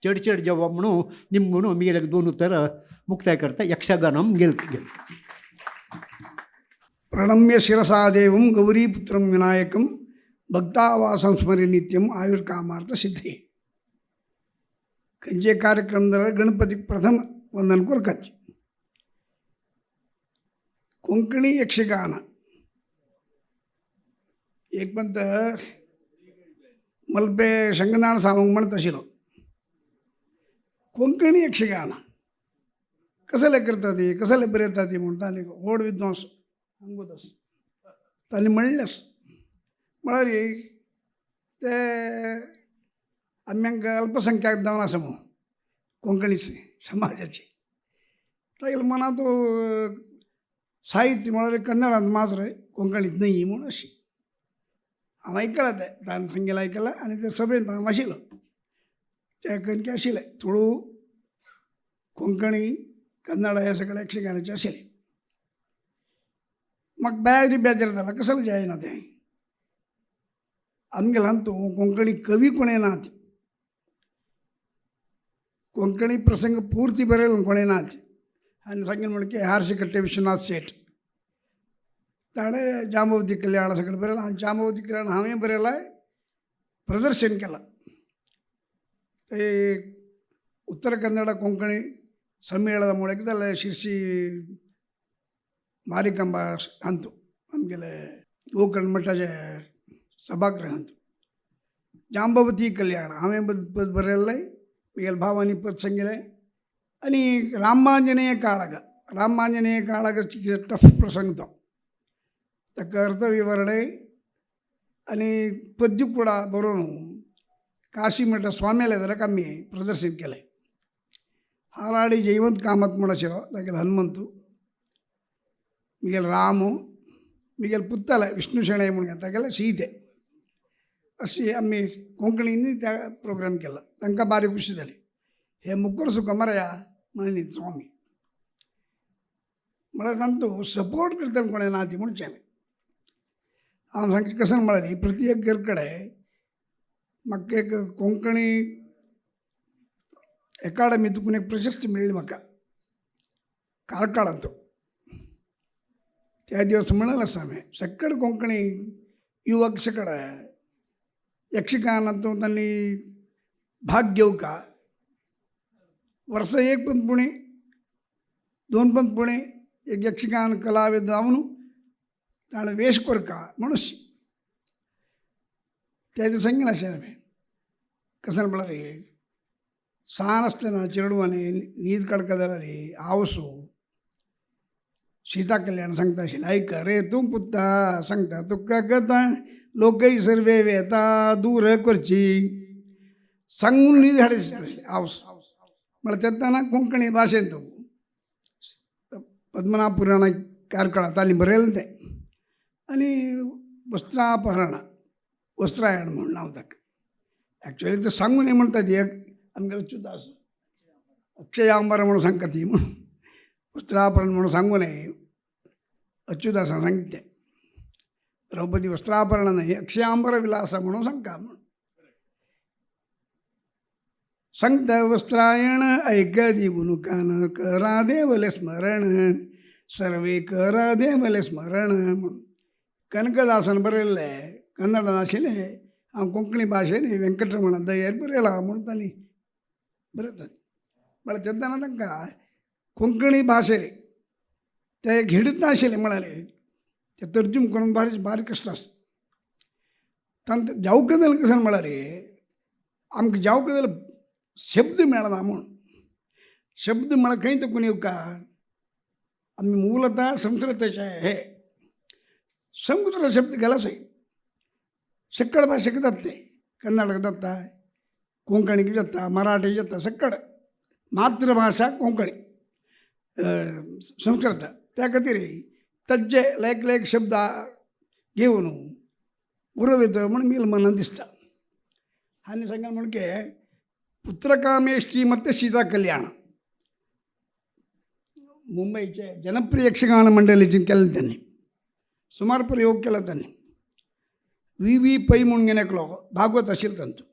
चड जवाब म्हणून आमी गेले 2 उतर मुक्ताय करता यक्षगानम गेल प्रणम्य शिरसादेवं गौरीपुत्रं विनायकं भक्तावासं स्मरे नित्यं आयुर्कामार्थ सिद्धे खंयचे कार्यक्रम जाल्यार गणपती प्रथम वंदन करपाचें कोंकणी यक्षगान एक पंत मल्पे शंकरनारायण सावंत म्हणत आशिल्लो कोंकणी यक्षगान कसले करता ती कसले बरयता ती म्हणटा आनी व्हड विद्वांस अंगोदस तांणी म्हणलें म्हळ्यार ते आम्यांक अल्पसंख्याक जावन आसा म्हणून कोंकणी समाजाची तागेले मनांत साहित्य म्हळ्यार कन्नडांत मात्र कोंकणीत न्ही म्हूण अशी हांव आयकलां तें ताणें सांगलें आयकलां आनी ते सभेंत हांव आशिल्लो ते कणके आशिल्ले तुळू कोंकणी कन्नड हे सगळे यक्षगानाचे आशिल्ले म्हाका बेजार जाला कसले जायना तें आमगेल्यान तूं कोंकणी कवी कोण येनात कोंकणी प्रसंग पूर्ती बरयलो कोण येनात आनी सांगेन म्हण की हारशे कट्टे विश्वनाथ शेट ताणें जांबवती कल्याण सगळें बरयलां आनी जांबवती कल्याण हांवें बरयलां प्रदर्शन केलां ते उत्तर कन्नड कोंकणी सम्मेळना मुळे कितें जालें शिर्शी मारिकांबा हांतू आमगेले गोकर्ण मठाचे सभागृहांत जांबवती कल्याण हांवें पद बरयल्लें म्हगेले भावानी पद सांगिल्लें आणि रामांजनेय काळाची टफ प्रसंग तो ताका अर्थ विवರಣೆ आणि पद्य ಕೂಡ ಬರೋನು ಕಾಶಿ ಮಠ ಸ್ವಾಮಿಯಲ್ಲ ಇದರ ಕಮ್ಮಿ ಪ್ರದರ್ಶನ केले हालाडी जयवंत कामत म्हणशिरो तागेल हनुमंतू मिगेल रामू मिगेल पुत्तल विष्णू शेणे म्हणून तागेले सीते अशी आम्ही कोंकणींनी त्या प्रोग्राम केला तांकां बारी खुशी जाली हे मुकूर सुख मरया म्हणून स्वामी म्हळ्यार तांतू सपोर्ट करता कोणें ना ती म्हणचें हांव सांगचें कसन म्हळ्यार प्रत्येक घर कडेन म्हाका एक कोंकणी अकाडमीतून एक प्रशस्ती मेळ्ळी म्हाका कारकाळांत त्या दिवस म्हणलं आसा हांवें सगळे कोंकणी युवक सगळे यक्षगानांतून तांणी भाग घेवका वर्सा एक पंतपुणी 2 पंतपुणी एक यक्षगान कलाविद जावन ताणें वेश करका म्हणून त्या दिसा सांगितलें अशें हांवें कसन म्हळ्यार सान आसतना चिरडवानी न्हीद काडका जाल्यार आवसो सीता कल्याण सांगता आशिल्लें आयक रे तूं पुत्ता सांगता तुका कथा लोकय सर्वे वेता दूर करची सांगून न्हीद हाडीत आवस म्हळ्यार तेन्ना कोंकणी भाशेंत पद्मनाभ पुराण कारकाळा तांणी बरयलें तें आनी वस्त्रायण म्हणून नांव ताका एक्चुअली ते सांगून म्हणटा ती एक आमगेलो अच्युतास अक्षयांबर म्हणून सांगता ती म्हणून वस्त्रापरण म्हणून सांगू नये अच्युतासान सांगते द्रौपदी वस्त्रापरण न्हय अक्षयांबर विलास म्हणून सांगता म्हणून सांगता वस्त्रायण ऐक दिवून कान करा देवले स्मरण सर्वे करा देवले स्मरण म्हणून कनकदासान बरयल्लें कन्नडान आशिल्लें हांव कोंकणी भाशेन व्यंकटरमण दयेर बरयलां म्हणून तांणी बरयतात म्हळ्यार तेन्ना तांकां कोंकणी भाशेर ते घेडीत नाशिल्लें म्हळ्यार ते तर्जूम करून बारी कश्ट आसता तांकां जावंक जालें कशें म्हळ्यार आमकां जावंक जाल्यार शब्द मेळना म्हूण शब्द म्हळ्यार खंय तकून येवका आमी मूलतः संस्कृताचे हे संस्कृत शब्द गेला सय सकळ भाशेक जाता ते कन्नडक जाता कोंकणीक जाता मराठी जाता सकळ मातृभाशा कोंकणी संस्कृत त्या खातीर ताचे लायक शब्द घेवन उरवीत म्हण मील मनान दिसता आनी सांगलें म्हण के पुत्रकामेष्टी मत्ते सीता कल्याण मुंबईचे जनप्रिय यक्षगान मंडळीचे केलें त्यांनी सुमार प्रयोग केला त्यांनी V पै म्हणून घेवन एकलो भागवत आशिल्लो तांचो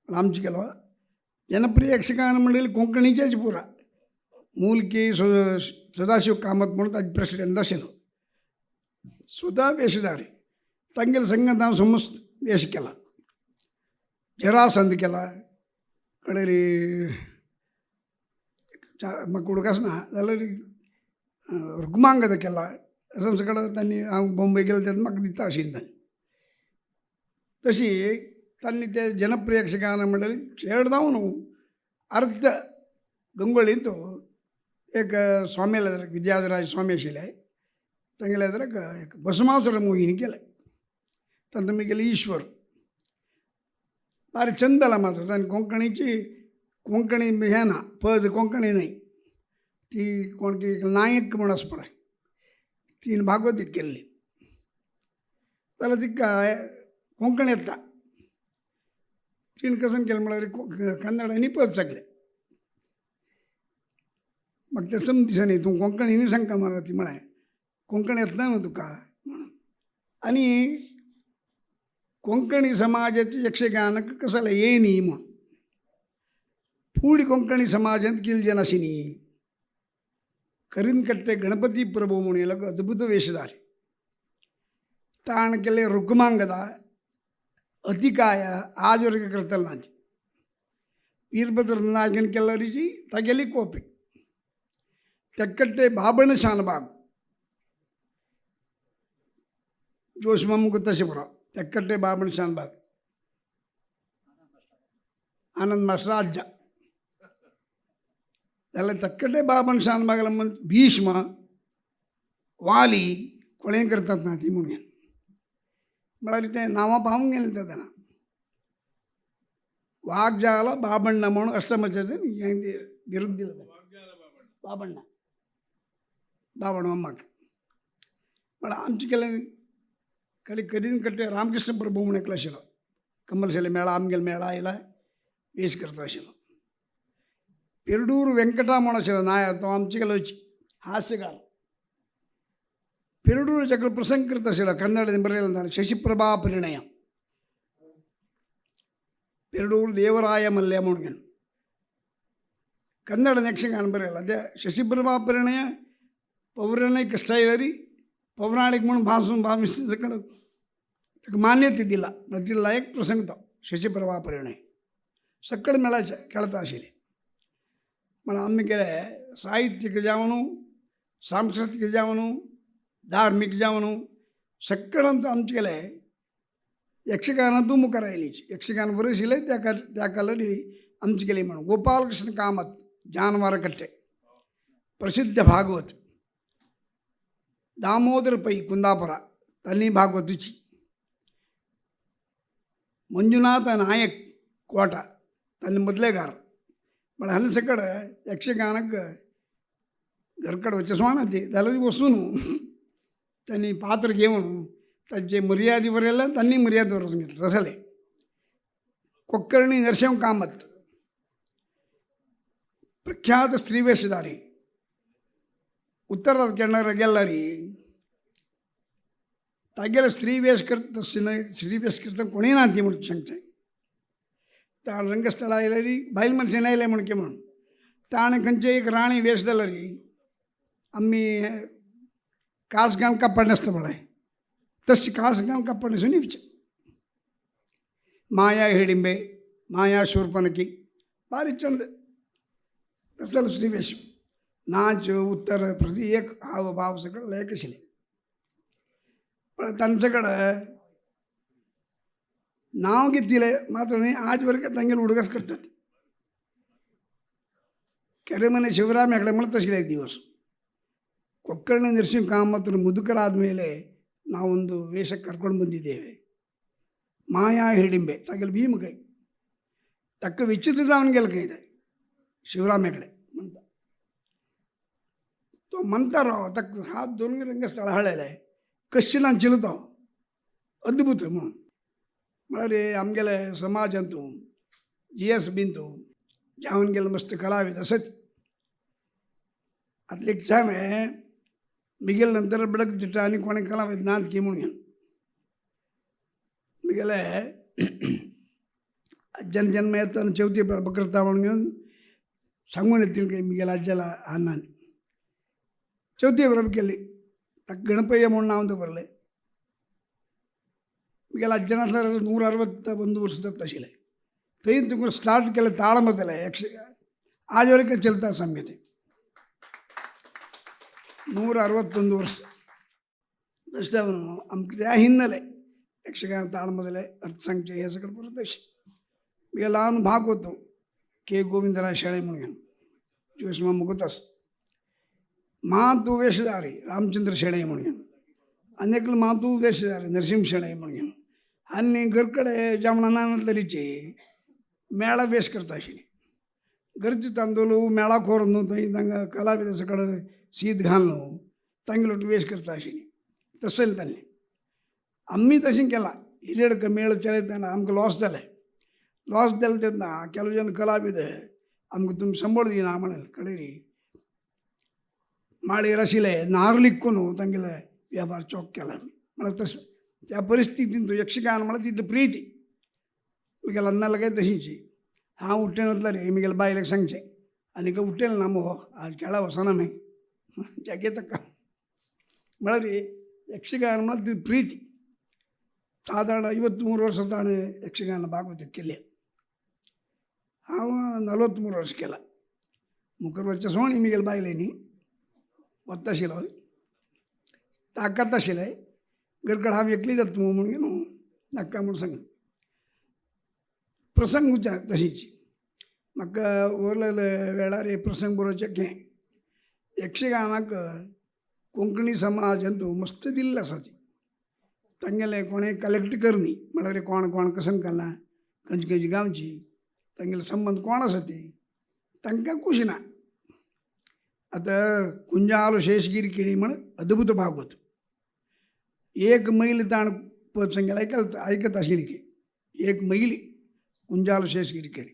आमचे केलो जनप्रिय यक्षगान मंडळी कोंकणीचेच पुरा मूलकी सदाशिव कामत म्हणून ताजे प्रेसिडेंट आशिल्लो स्वता वेशधारी तांगेले संगत हांव समस्त वेश केला जरासंध केला कडेर म्हाका उडक आसना जाल्यार रुक्मांगद केला असं सगळं तांणी हांव बॉम्बे गेलो तेन्ना म्हाका दिता आशिल्ली तांणी तशी तांणी ते जनप्रिय यक्षगान मंडळी चेड जावन अर्ध गंगोळींत एक स्वामी आयले विद्याधराज स्वामी आशिल्ले तांगेले एक भस्मासुर मोहिनी केले तांकां मुगेले ईश्वर बारी छंद आला मात्र तांणी कोंकणी हे ना पद कोंकणी न्हय ती कोणकी नायक म्हूण आसा पळय तीन भागवत केल्ली जाल्यार तिका कोंकणी येता तीन कसन केलें म्हळ्यार कन्नडांनी पद सगळे म्हाका तें समदिशा न्ही तूं कोंकणीनी सांगता मरे ती म्हळें कोंकणी येतना न्हू तुका म्हणून आनी कोंकणी समाजाचे यक्षगानाक कसं जालें येयनी म्हूण फूड कोंकणी समाजांत केल्लें नाशी न्ही करीन कट्टे गणपती प्रभू म्हणून येयलो अद्भुत वेशधारी ताण केले रुक्मांगदा अतिकाय आज वर्ग करतल ना वीरभद्र नायकन केल्ली तागेली कॉपी तेक्कट्टे बाबण शानबाग जोश मामूक तशें बरो तेक्कट्टे बाबण शानबाग आनंद मास्टर आज्जा जाल्यार तक्कटे बाबन शानबागला म्हण भीष्म वाली कोळें करतात ना ती म्हणून म्हळ्यार तें नांवां पावूंक गेलें तेन्ना वाघ जाला बाबण्ण म्हणून अष्टमच्याचें हें बिरुद दिलें बाबण्ण बाबण अम्माक म्हळ्यार आमचें केलें खाली करीन कट्टे रामकृष्ण प्रभू म्हणून एकलो आशिल्लो कमलशाली मेळा आमगेलो मेळा आयला वेश करता आशिल्लो पेरडूर वेंकटा म्हणून आशिल्लो नाय तो आमचे गेलो हास्यकार पेरडूर जाका प्रसंग करता आशिल्लो कन्नडांत बरयलो शशिप्रभा परिणय पेरडूर देवराय मल्ले म्हणून ಕನ್ನಡ ಯಕ್ಷಗಾನ ಬರೆಯಲ್ಲ ಅದೇ ಶಶಿಪ್ರಭಾ ಪರಿಣಯ ಪೌರಾಣಿಕ ಸ್ಟೈಲರಿ पौराणिक म्हणून भाविस्तीचं ताका मान्यता दिला म्हणजे लायक प्रसंग तो शशिप्रभा परिणय सकड मेळाचे खेळता आशिल्ले म्हण आमी केलें साहित्यीक जावं सांस्कृतीक जावं धार्मीक जावं सकडांत आमचें केलें यक्षगानातूं मुखार आयलीच यक्षगान बरें आशिल्लें त्या कालारी आमचें केली म्हणून गोपालकृष्ण कामत जानवर कट्टे प्रसिद्ध भागवत दामोदर पै कुंदापुರ तन्नी भागवतची मंजुनाथ नायक कोटा तन्नी मदलेगार म्हळ्यार हाली सकड यक्षगानाक घरकड वचसवाना ती जाल्यार वचून त्यांनी पात्र घेवन तांचे मर्यादे बरयले तांणी मर्यादा वचून घेतली तसले कोक्कर्णी नरसिंह कामत प्रख्यात स्त्रीवेशधारी उत्तरात केणारा गेला री तागेर स्त्री वेश करता स्त्री वेश करता कोणी ना ती म्हणून सांगचे त्या रंगस्थळा आयल्या री बायल मनशान आयले म्हणके म्हणून ताणें खंयचे एक राणी वेश जालो री आमी कास घालून कापड नासता पळय तशी कास घालून कापड न्हेसून येवचें माया हिडिंबे माया शूर्पणखी बारीक चंद तसलो स्त्री वेश नाच उत्तर प्रति एक हावभाव सगळं लयक आशिल्लें पण तांचे कडेन नांव घेतिलें मात्र न्ही आज वरके तांगेर उडगस करतात ಕೆರೆ ಮನೆ ಶಿವರಾಮ ಹೆಗಡೆ ಮಾಡ್ತಾ ತಶಿಲೆ ದಿವಸ ಕೊಕ್ಕರ್ಣಿ ನರಸಿಂಹ ಕಾಮತ್ರ ಮುದುಕರಾದ ಮೇಲೆ ನಾವೊಂದು ವೇಷಕ್ಕೆ ಕರ್ಕೊಂಡು ಬಂದಿದ್ದೇವೆ ಮಾಯಾ ಹಿಡಿಂಬೆ ತಾಗೆಲ್ಲ ಭೀಮಕೈ ತಕ್ಕ ವಿಚಿತ್ರದ ಅವನಿಗೆಲ್ಲ ಕೈ ಇದೆ ಶಿವರಾಮ ಹೆಗಡೆ म्हणता तो म्हणतारो ताका हात दोन रंगस्थळ हाळेले कश्चिलान चिलतो अद्भुत म्हणून म्हळ्यार आमगेले समाजांतू GS बींतू जावन गेले मस्त कलाविद असत आतले चामे मिगेल नंतर बडक दिटा आनी कोणे कलाविद नात की म्हणून मिगेले अज्जन जन्म येताना चवथी बरोबर करता म्हणून सांगून येतील काही मिगेल अज्जाला अण्णाने चवथी बरोबर केली ताका गणपय्य म्हणून नांव दवरलें मिगेल अज्जन आसल्यार 161 वर्स जाता आशिल्लें थंय तुका स्टार्ट केलें ताळमतलें आज वरेक चलता सामकें तें 161 वर्स तशें आमकां त्या हिन्नलें यक्षगान ताळमतलें अर्थसंख्य हे सगळें परत अशें मिगे ल्हान भाग होतो के गोविंदराव शेळे म्हणून जोशमा मुगतास मातू वेशधारी रामचंद्र शेळे म्हणून अनेक मातू वेशधारी नरसिंह शेळे म्हणून आनी घरकडे जेवणां तरेची मेळा वेश करता आशिल्ली घरचे तांदूळ मेळा खोर न्हू थंय तांकां कलाविद सकड शीत घालून तांगे लोट वेश करता आशिल्ली तसलें तांणी आमी तशें केलां हिरेड मेळ चलयतना आमकां लॉस जालें तेन्ना केलो जन कलाविद आमकां तुमी संबळ दिना म्हणलें कडेरी माळेर आशिल्ले नारलिक्कून तांगेले वेपार चॉक केला म्हळ्यार तसो त्या परिस्थितींत यक्षगान म्हळ्यार तितली प्रिती मिगेल अन्नाला काय तशीची हांव उठ्ठें वतलें रे मिगेल बायलेक सांगचें आनी उठ्ठेल ना मुगो आज खेळा वचना मागीर जागे ताका म्हळ्यार यक्षगान म्हळ्यार ती प्रिती सादारण 53 वर्सां ताणें यक्षगान भागवत केली हांव 43 वर्स केला मुखार वचचे सोण मिगेल बायलेनी वता आशिल्लो ताकत आशिल्लें घरकड हांव एकली जाता म्हणून न्हू नाका म्हूण सांग प्रसंग तशीच म्हाका उरलेले वेळार हे प्रसंग बरोवचे की यक्षगानाक कोंकणी समाजान तूं मस्त दिल्ले आसा ती तांगेले कोणें कलेक्ट करनी म्हळ्यार कोण कोण कसन केलां खंयची खंयची गांवची तांगेले संबंद कोण आसा ती तांकां खुशी ना. आतां कुंजाल शेषगिरी केळी म्हण अद्भुत भागवत एक मैल ताण प्रसंग आयकत आशिल्ली की एक मैल कुंजाल शेषगिरी केळी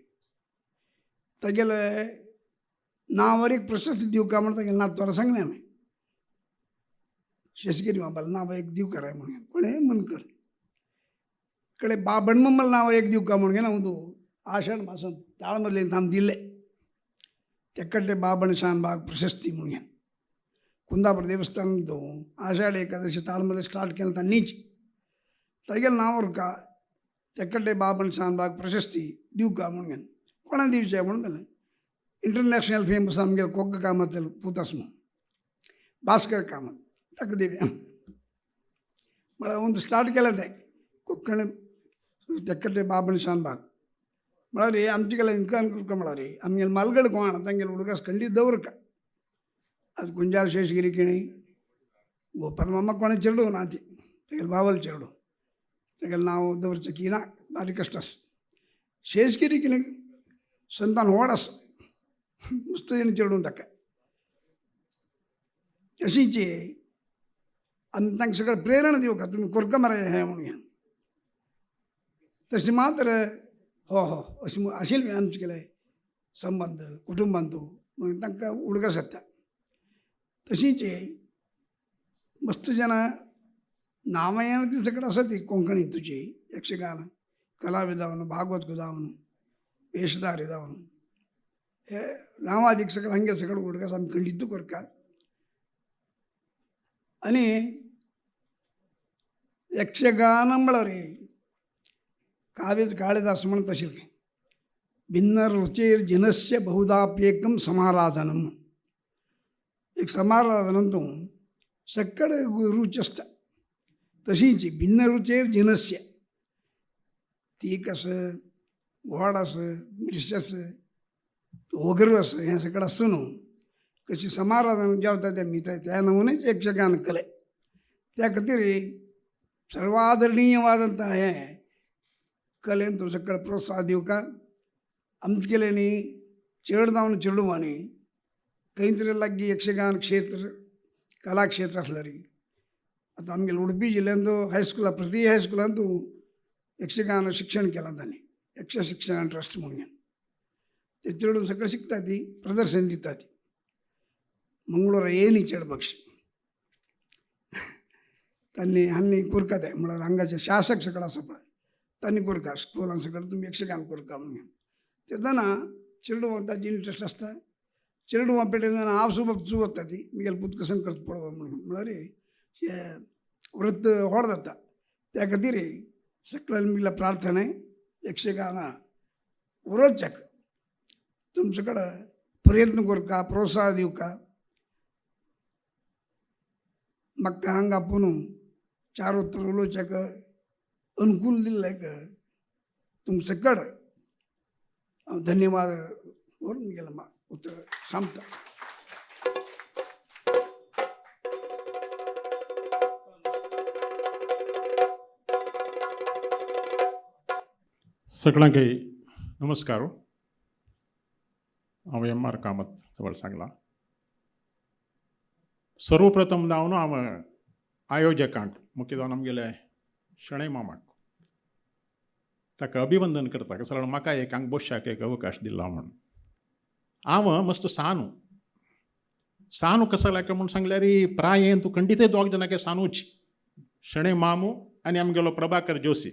तागेले नांवार एक प्रशस्ती दिवका म्हण तागेलें नांव तोरा सांगलें हांवें शेषगिरी बाबाला नांव एक दिवकार आहे म्हणून कोणें मनकर कडेन बाबण मम्मल नांव एक दिवका म्हणून हांव तूं आषाढ मासान ताळमल्लेन थांब दिल्लें ते कड्डे बाबण शानबाग प्रशस्ती म्हणून कुंदापूर देवस्थान तूं आषाढ एकादशी ताळमल्ले स्टार्ट केलें तांणीच तागेलें नांव उरका ते कड्डे बाबण शानबाग प्रशस्ती दिवका म्हणून कोणा दिवचें म्हणून जालें इंटरनॅशनल फेमस आमगेले कोग्ग कामत पूत आसा म्हणून भास्कर कामत ताका दिवया म्हळ्यार ಒಂದು स्टार्ट केलें तें कोंकणी ते कड्डे बाबण शानबाग म्हळ्यार रे आमचे गेले इन्कम करता म्हळ्यार रे आमगेले मालगड कोण तांगेले उडकास खंडीत दवरका आज कुंजाल शेषगिरी केणी गोपाल मामा कोणें चेडू ना ती तेगेले बावल चेडू तेगेलें नांव दवरचें की ना बारीक कश्ट आसा शेषगिरी केणी संतान व्हड आसा मस्त जेन चेडूं ताका अशींच आमी तांकां सगळें प्रेरणा दिवका तुमी करता मरे हें म्हणून तशें मात्र हो हो अशें आशिल्लें आमचे केले संबंद कुटुंबांतू म्हणून तांकां उडकास येता तशींच मस्त जेन्ना नांवां येना ती सगळें आसा ती कोंकणी तुजी यक्षगान कलाविद जावन भागवत जावन वेशधारी जावन हे नांवादीक सगळें हांगे सगळें उडकास आमी खंडीत करतात आनी यक्षगान म्हळ्यार काळिदास म्हणत आशिल्लें भिन्न रुचेर जिनस्य बहुधाप्येकम समाराधनम एक समाराधनांतू सकड रुच आसता तशींच भिन्न रुचेर जिनस्य तीक आस व्हड आस मिर्श आस वगरू आस हें सगळें आसा न्हू कशी समाराधन जेवता तें मिताय त्या नमुनेच यक्षगान केलें त्या खातीर सर्वादरणीयवाद हें कलेन तूं सगळें प्रोत्साहन दिवका आमचे गेले न्ही चेड जावन चेडूवांनी खंय तरी लागीं यक्षगान क्षेत्र कला क्षेत्र आसलें रे आतां आमगेले उडपी जिल्ल्यांत हायस्कुला प्रती हायस्कुलांत तूं यक्षगान शिक्षण केलां तांणी यक्ष शिक्षण ट्रस्ट म्हणून ते चेडूं सगळें शिकता ती प्रदर्शन दिता ती मंगळूरा येयनी चेड पक्ष तांणी हांनी करता तें म्हळ्यार हांगाचे शासक सगळें आसा पळय तांणी करता स्कुलान सगळें तुमी यक्षगान करता म्हणून तेदना चेडूं ताची इंट्रस्ट आसता चेडूं पेटून हांव सुद्दां वता ती म्हगेलें पूत कसन करता पळोवप म्हणून म्हळ्यार हे वृत्त व्हड जाता त्या खातीर सकयल म्हगेल्या प्रार्थने यक्षगाना उरोवचेक तुमचे कडेन प्रयत्न करता प्रोत्साहन दिवका म्हाका हांगा आपूण चार उत्तर उलोवचेक अनुकूल दिल्लेक तुमचे सकड हांव धन्यवाद करून गेलो उत्तर सांगता. सगळ्यांक नमस्कार. हांव एम.आर. कामत चवळ सांगला. सर्वप्रथम जावन हांव आयोजकांक मुख्य जावन आमगेले शणै मामाक ताका अभिवंदन करता कारण म्हाका एक हांगा बसच्याक एक अवकाश दिला म्हणून. हांव मस्त सानू कसो लायक म्हूण सांगल्यार प्रायेन तूं खंडीत दोग जाणांक सानूच शणै मामू आनी आमगेलो प्रभाकर जोशी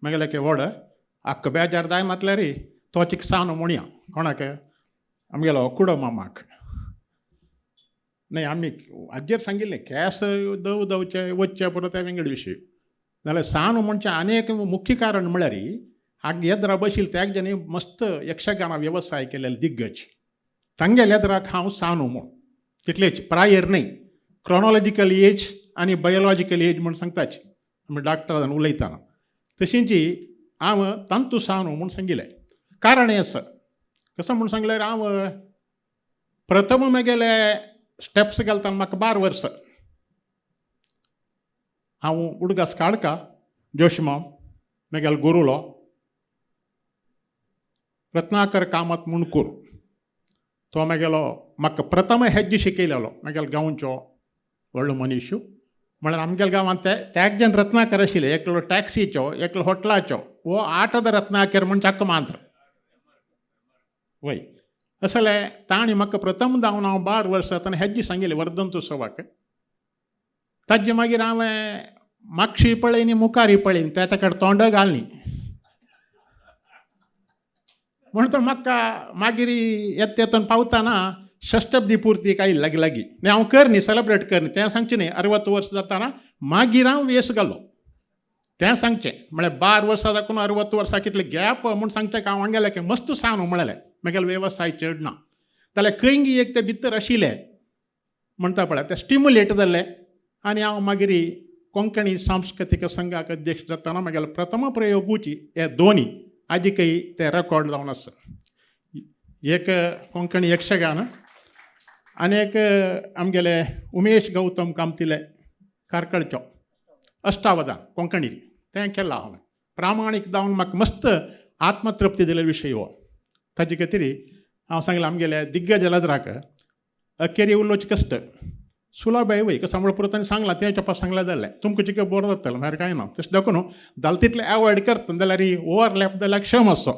म्हगेले के व्हड आख्खो बेजार जाय मातल्यार तोच एक सानू म्हणया कोणाक आमगेलो कुडो मामाक. नाही आमी हाजेर सांगिल्लें केस दवचे वच्चे परत ते वेगळे विशय जाल्यार सानू म्हणचे आनी मुख्य कारण म्हळ्यार हांगा येद्रा बशिल्ले त्याग जेणे मस्त यक्षगाना वेवसाय केलेले दिग्गज तांगेल्या येद्राक हांव सानू म्हूण तितलेच प्रायर न्ही क्रोनॉलॉजिकल एज आनी बायोलॉजिकल एज म्हूण सांगताचे आमी डॉक्टरान उलयतना तशींच हांव तांतू सानू म्हूण सांगिल्लें. कारण हें आसा कसं म्हणून सांगल्यार हांव प्रथम म्हगेले स्टेप्स घालतना म्हाका 12 वर्सां. हांव उडगास काळका जोशीमाम म्हगेलो गुरुलो रत्नाकर कामत मुणकूर. तो म्हगेलो म्हाका प्रथम हेज्जे शिकयलेलो म्हगेलो गांवचो व्हडलो मनीस. म्हळ्यार आमगेल्या गांवांत त्याग जन रत्नाकर आशिल्ले. एकलो टॅक्सीचो, एकलो होटलाचो, वो आटोद रत्नाकर म्हण चक्क मांत्र वय असले. ताणी म्हाका प्रथम जावन हांव 12 वर्सां ताणें हेज्जे सांगिल्ले वर्धंतोत्सवाक. ताजे मागीर हांवें मागशी पळयनी मुखारी पळयनी ताचे कडेन तोंड घालनी म्हणून तो म्हाका मागीर येत येतून पावतना षष्टब्दी पुर्ती काय लागीं लागीं न्ही हांव करनी सेलेब्रेट करनी तें सांगचें न्ही. 60 वर्सां जाताना मागीर हांव वेस घालो तें सांगचें. म्हळ्यार 12 वर्सां दाखोवन 60 वर्सां कितले गॅप म्हूण सांगचें की हांव हांगेलें की मस्त सांग म्हळें म्हगेलो वेवसाय चडना जाल्यार खंय एक ते भितर आशिल्ले म्हणटा पळय ते स्टिम्युलेट जाल्ले. आनी हांव मागीर कोंकणी सांस्कृतीक संघाक अध्यक्ष जाताना म्हगेलो प्रथम प्रयोगूची हे दोनी आजिकय ते रेकॉर्ड जावन आसा. एक कोंकणी यक्षगान आनी एक आमगेले उमेश गौतम कामतिले कारकळचो अष्टावधान कोंकणी तें केलां हांवें. प्रामाणीक जावन म्हाका मस्त आत्मतृप्ती दिल्लो विशय हो. ताजे खातीर हांव सांगलें आमगेले दिग्गज जलदराक अखेरी उलोवचें कश्ट सुलभ वय कसं सांबाळ पुरो ताणें सांगलां तें चपास सांगलें जाल्यार तुमकां चिकन बरो जातलो भायर कांय ना. तशें दाखोवन जालें तितलें एवॉयड करता जाल्यार ओवरलॅप जाल्यार क्षम असो.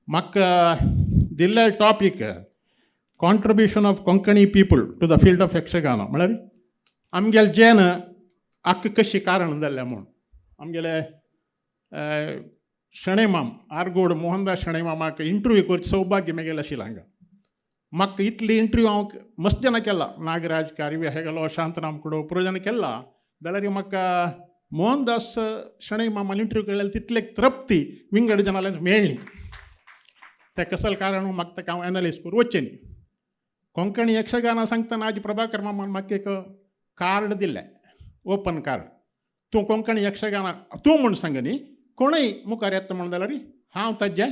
म्हाका दिल्ले topic contribution of Konkani people to the field of Yakshagana म्हळ्यार आमगेले जेन आख्ख कशी कारण जाल्लें म्हूण. आमगेले शणै माम आरगोड मोहनदास शणै मामाक इंटरव्यू करचें सौभाग्य मेगेलें आशिल्लें हांगा. म्हाका इतली इंटरव्यू हांव मस्त जाणां केला. नागराज कारवे हे गेलो शांतराम कुडो पुरो जाणां केला जाल्यार म्हाका मोहनदास शणै मामान इंटरव्यू केल्यार तितले तृप्ती विंगड जनाल्यांक मेळ्ळी. तें कसल कारण म्हाका ताका हांव एनालायज करूं वच्चें न्ही. कोंकणी यक्षगाना सांगतना आज प्रभाकर मामान म्हाका एक कार्ड दिल्लें ओपन कार्ड. तूं कोंकणी यक्षगाना तूं म्हूण सांग न्ही कोणूय मुखार येता म्हण जाल्यार हांव ताजें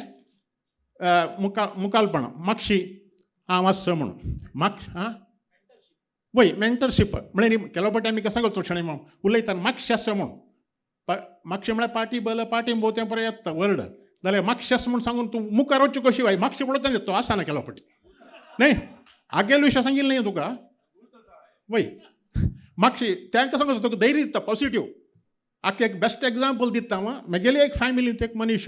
मुखालपण मागशी हांव आसा म्हणून म्हाका वय मेंटरशीप म्हळ्यार केलो पटी आमी कसं करता शणै माम उलयतना मागशें आसा म्हूण मागशें म्हळ्यार पाटी बल पाटी भोंवतें पळय येता वर्ड जाल्यार मागशें आसा म्हूण सांगून तूं मुखार वच्चें कशी वाय मागशें पळोवता तो आसा केलो पटी न्हय. आगेलो विशय सांगिल्लो न्ही तुका वय मागशी तांकां सांगता तुका धैर्य दिता पॉजिटीव. आख्खें एक बेस्ट एग्जाम्पल दिता हांव. म्हगेली एक फॅमिलींत एक मनीस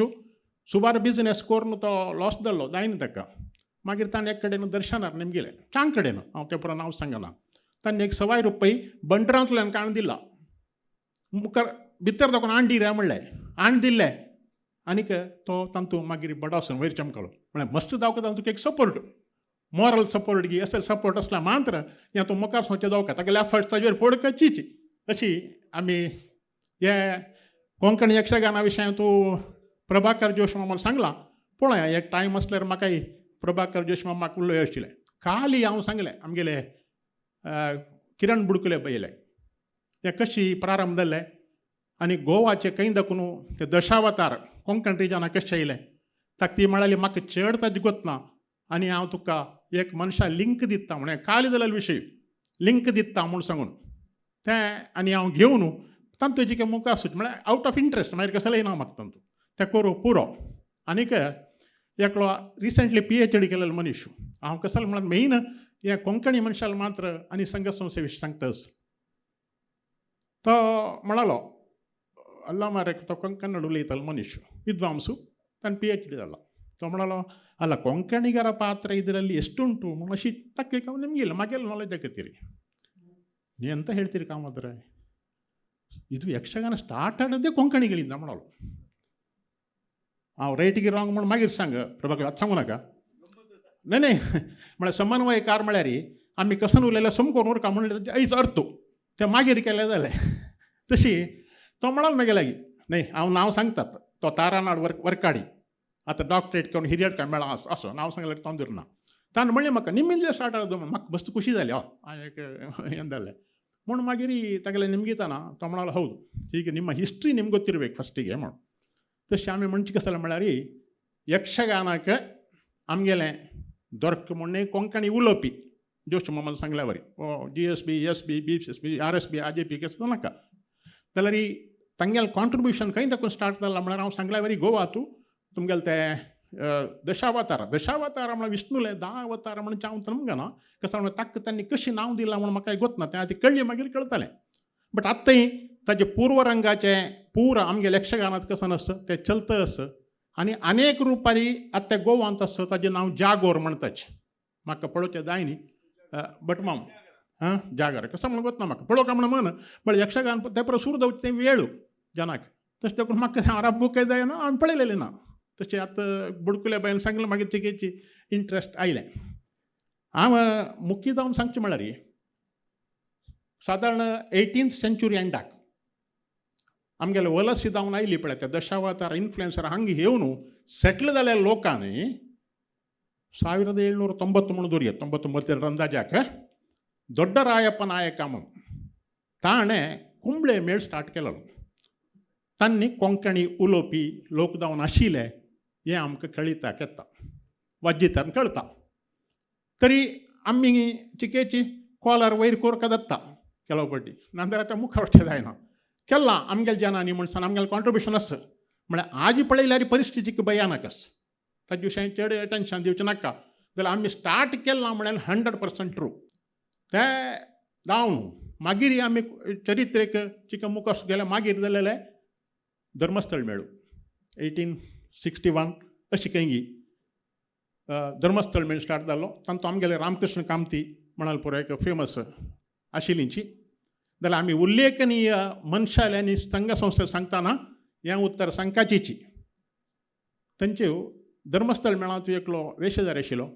सुबार बिजनेस करून तो लॉस जाल्लो जायना ताका. मागीर ताणें एक कडेन दर्शनार नेमगेलें चांग कडेन हांव तें पुरो नांव सांगना. ताणें एक 100 रुपया बंडरांतल्यान काण दिला मुखार भितर दाखोवन आण दी रे म्हणलें आण दिल्लें आनीक तो तातूंत मागीर बडो आसून वयर चमकलो. म्हळ्यार मस्त जावं तातूंत एक सपोर्ट मॉरल सपोर्ट गी असेल सपोर्ट असला मात्र हें तूं मुखार सोंचें जावं तागेले एफर्ट्स ताजेर पडकचीच अशी आमी हे कोंकणी यक्षगाना विशयी तूं प्रभाकर जोशी मामाक सांगलां. पळय एक टायम आसल्यार म्हाकाय प्रभाकर जोशी मामाक उलय आशिल्लें. खाली हांव सांगलें आमगेले किरण बुडकुले पयले ते कशी प्रारंभ जाल्ले आनी गोवाचे खंय दाखून ते दशावतार कोंकण रिजनाक कशें येयले ताका ती म्हणाली म्हाका चड ताजें गोतना आनी हांव तुका एक मनशा लिंक दिता म्हणे खाली जाल्लो विशय लिंक दिता म्हूण सांगून तें आनी हांव घेवन तांतू तेजी काय मुखार सुट म्हळ्यार आवट ऑफ इंट्रस्ट मागीर कसलें येना म्हाका तांतू तें करूं पुरो. आनीक एकलो रिसंटली PhD केलेलो मनीस हांव कसलो म्हळ्यार मेन हे कोंकणी मनशाल मात्र आनी संघ संस्थे विशीं सांगतास. तो म्हणालो अल्ला मारे तो कन्नड उलयतालो मनीस विद्वांसू ताणें PhD जालो. तो म्हणालो ಅಲ್ಲ ಕೊಂಕಣಿಗರ ಪಾತ್ರ ಇದರಲ್ಲಿ ಎಷ್ಟುಂಟು ಮಶಿ ತಕ್ಕೆ ನಿಮಗಿಲ್ಲ ಮಗೆಲ್ಲ ನಾಲೆಜ್ ಆಕತ್ತೀರಿ ನೀ ಎಂತ ಹೇಳ್ತೀರಿ ಕಾಮದ್ರೆ ಇದು ಯಕ್ಷಗಾನ ಸ್ಟಾರ್ಟ್ ಆಡೋದೇ ಕೊಂಕಣಿಗಳಿಂದ ಮಾಡಲು ಆ ರೈಟಿಗೆ ರಾಂಗ್ ಮಾಡಿ ಮಾಗಿರ್ सांग प्रभाकर आता सांगू नका नाही नाही म्हळ्यार समन्वय कार म्हळ्यार आम्ही कसन उलयल्या समकोन का म्हणले ऐच अर्थ ते मागीर केले जाले तशी तो म्हणाल मागे लागी नाही हांव नांव सांगतात तो तारानाड वर्काडी आतां डॉक्टरेट करून हिरियड काय मेळा असो नांव सांगल्यार तोंदूर ना ताणें म्हणलें म्हाका निमिल्ले स्टार्ट आसा म्हाका मस्त खुशी जाली एक हें जालें म्हूण मागीर तागेलें निमगिताना तो म्हणालो हौದು ಹೀಗೆ ನಿಮ್ಮ ಹಿಸ್ಟ್ರಿ ನಿಮ್ಗೆ ಗೊತ್ತಿರಬೇಕು ಫಸ್ಟಿಗೆ म्हण तशें आमी म्हणचें कशें जालें म्हळ्यार यक्षगानाक आमगेले दोरक म्हणणे कोंकणी उलोवपी जोश मामा सांगल्या वरी GSB SB BSB RSB AJP केसो नाका जाल्यार ही तांगेल कॉन्ट्रिब्युशन खंय ताकून स्टार्ट जालां म्हळ्यार हांव सांगल्या वरी गोवा तूं तुमगेले ते दशावतार म्हळ्यार विष्णुले 10 अवतार म्हणून हांव तुमकां कसं म्हणून ताका तांणी कशें नांव दिलां म्हणून म्हाका गोतना तें आतां कळ्ळी मागीर कळटलें बट आत्तांय ताजे पूर्वरंगाचे पूर आमगे यक्षगानात कसं आसता तें चलतं आसा आनी अनेक रुपारी आतां गोवांत आसा ताजें नांव जागोर म्हणटाच म्हाका पळोवचें जाय न्ही बट माम जागर कसं म्हणून गोतना म्हाका पळोवका म्हणून बट यक्षगान ते परस सुरू जावचें तें वेळ जनाक तशें देखून म्हाका हांव बुके जाय ना हांवें पळयलेलें ना तशें आतां बुडकुल्या बायन सांगलें मागीर तिकेची इंट्रस्ट आयलें हांव मुख्य जावन सांगचें म्हळ्यार सादारण 18th सेंच्युरी एंडाक आमगेले वलसी जावन आयली पळय त्या दशावतार इन्फ्लुएन्सर हांगा येवन सेटल जाल्या लोकांनी 1790 म्हणून धरया 99 अंदाजाक ದೊಡ್ಡರಾಯಪ್ಪ ನಾಯಕ म्हणून ताणें कुंबळे मेळ स्टार्ट केलो तांणी कोंकणी उलोवपी लोक जावन आशिल्ले हें आमकां कळिता केता वाज्जितान कळटा तरी आमी चिकेची कॉलर वयर कोरका जाता केलो पटी नंतर आतां मुखार वचचें जायना केलां आमगेल्या जनांनी म्हणसान आमगेलें कॉन्ट्रिब्युशन आसा म्हळ्यार आज पळयल्यार परिस्थितीक भयानक आसा ताजे विशयी चड टेन्शन दिवचें नाका जाल्यार आमी स्टार्ट केलां म्हळ्यार 100% ट्रू तें जावन मागीर आमी चरित्रेक चिका मुखार गेल्या मागीर जालेले धर्मस्थळ मेळू 1861 अशी खंयी धर्मस्थळ मेळ स्टार्ट जालो तातूंत आमगेले रामकृष्ण कामती म्हणाल पुरो एक फेमस आशिल्लींची जाल्यार आमी उल्लेखनीय मनशाले आनी संघ संस्थे सांगतना हें उत्तर संकाचीची तांच्यो धर्मस्थळ मेळांत एकलो वेशधारी आशिल्लो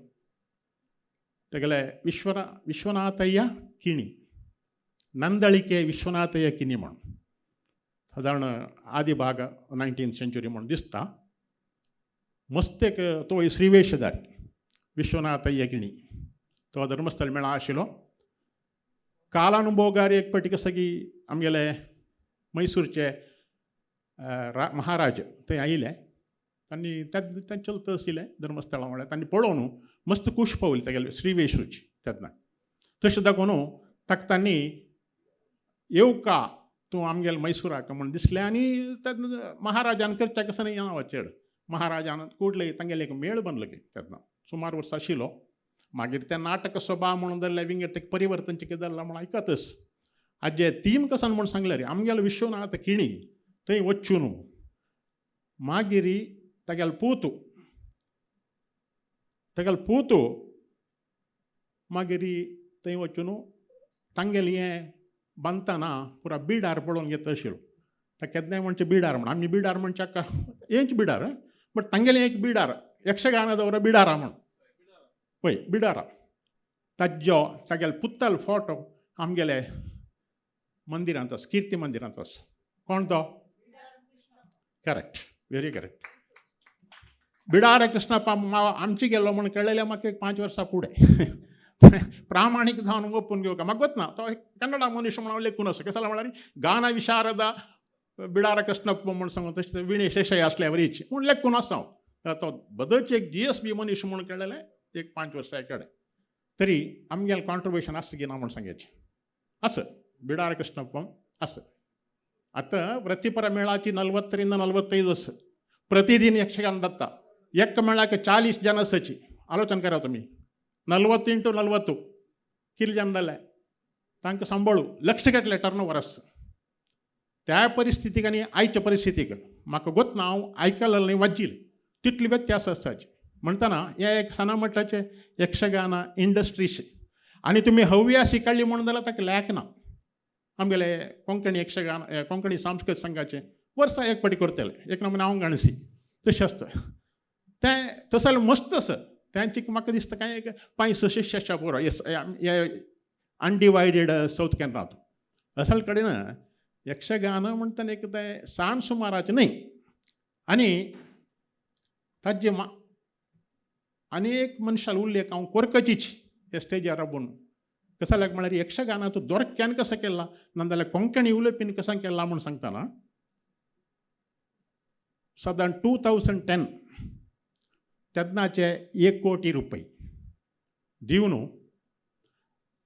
तेगेले विश्वनाथय्य किणी नंदळिके विश्वनाथय्य किणी म्हणून सादारण आदी भाग 19th सेंच्युरी म्हणून दिसता मस्त एक तो श्रीवेशधारी विश्वनाथय्य किणी तो धर्मस्थळ मेळा आशिल्लो कालानुभोगार एक पटी सगळी आमगेले मैसूरचे महाराज थंय आयिल्ले तांणी तें चलत आशिल्लें धर्मस्थळा म्हळ्यार तांणी पळोवन मस्त खूश पावली तेगेले श्रीवेशूची तेन्ना तशें दाखोवन ताका तांणी येवका तूं आमगेले मैसूराक म्हूण दिसलें आनी महाराजान करच्या कसं न्ही हांव चड महाराजान कुडले तांगेले एक मेळ बांदलो तेन्ना सुमार वर्स आशिल्लो मागीर तें नाटक सभा म्हणून जाल्ले विंगड तें परिवर्तन कितें जाल्लां म्हूण आयकतच हाजे थीम कसन म्हूण सांगलें रे आमगेलो विश्वनाथ किणी थंय वचून मागीर तेगेलो पूत मागीर थंय वचून तांगेलें हें बांदतना पुरा बिडार पळोवन घेता आशिल्लो ताका केन्नाय म्हणचे बिडार म्हण आमी बिडार म्हणचे हाका हेंच बिडार बट तांगेलें एक बिडार यक्षगाना दवरा बिडारा म्हण पळय बिडारा तागेले पुत्तल फोटो आमगेले मंदिरांत आसा किर्ती मंदिरांत आसा कोण तो correct very correct Bidar Krishnappa आमची गेलो म्हूण कळलेलें म्हाका एक 5 वर्सां फुडें प्रामाणीक जावन ओपून घेवका म्हाका वतना तो कन्नडा मनीस म्हणून लेखून आसा कसं म्हळ्यार गाना विशारदा बिडार कृष्णप्पा म्हूण सांगून तशें विणे शेशय आसल्या वरीच म्हूण लेखून आसा हांव तो बदलचे एक GSB मनीस म्हणून कळलेलें एक 5 वर्सां कडेन तरी आमगेलें कॉन्ट्रिब्युशन आसा की ना म्हूण सांगचें आसा बिडार कृष्णप्पा आसा आतां वृत्तीपरा मेळाची 40 ರಿಂದ 45 वर्स प्रतिदिन यक्षगान जाता एक मेळाक 40 जन आसाची आलोचन करा तुमी 40 × 40 कितले जन जाले तांकां सांबाळू लक्ष गटले टर्नओवर आसा त्या परिस्थितीक आनी आयच्या परिस्थितीक म्हाका गोतना हांव आयकलें न्ही वाज्जिलें तितली व्यत्यास आसाची म्हणटना हे एक सनामठाचे यक्षगाना इंडस्ट्रीश आनी तुमी हव्यासी काडली म्हणून जाल्यार ताका लॅक ना आमगेले कोंकणी यक्षगान कोंकणी सांस्कृतीक संघाचे वर्सां एक पाटी करतले एक नमुने हांव गणसी तशें आसता तें तसो जाल्यार मस्त आसा तांची म्हाका दिसता काय एक 5-6 आसा पुरो हे अनडिवायडेड सावथ केनरांत असल कडेन यक्षगान म्हणटा एक तें सान सुमाराचें न्ही आनी ताजे आनी एक मनशाल उल्लेख हांव कोरकचीच हे स्टेजार राबून कसं जाल्यार म्हळ्यार यक्षगानाचो दोरक्यान कसो केला नाजाल्यार कोंकणी उलोवपीन कसो केला म्हूण सांगतना सादारण 2010 तेदनाचे 1 कोटी रुपये दिवन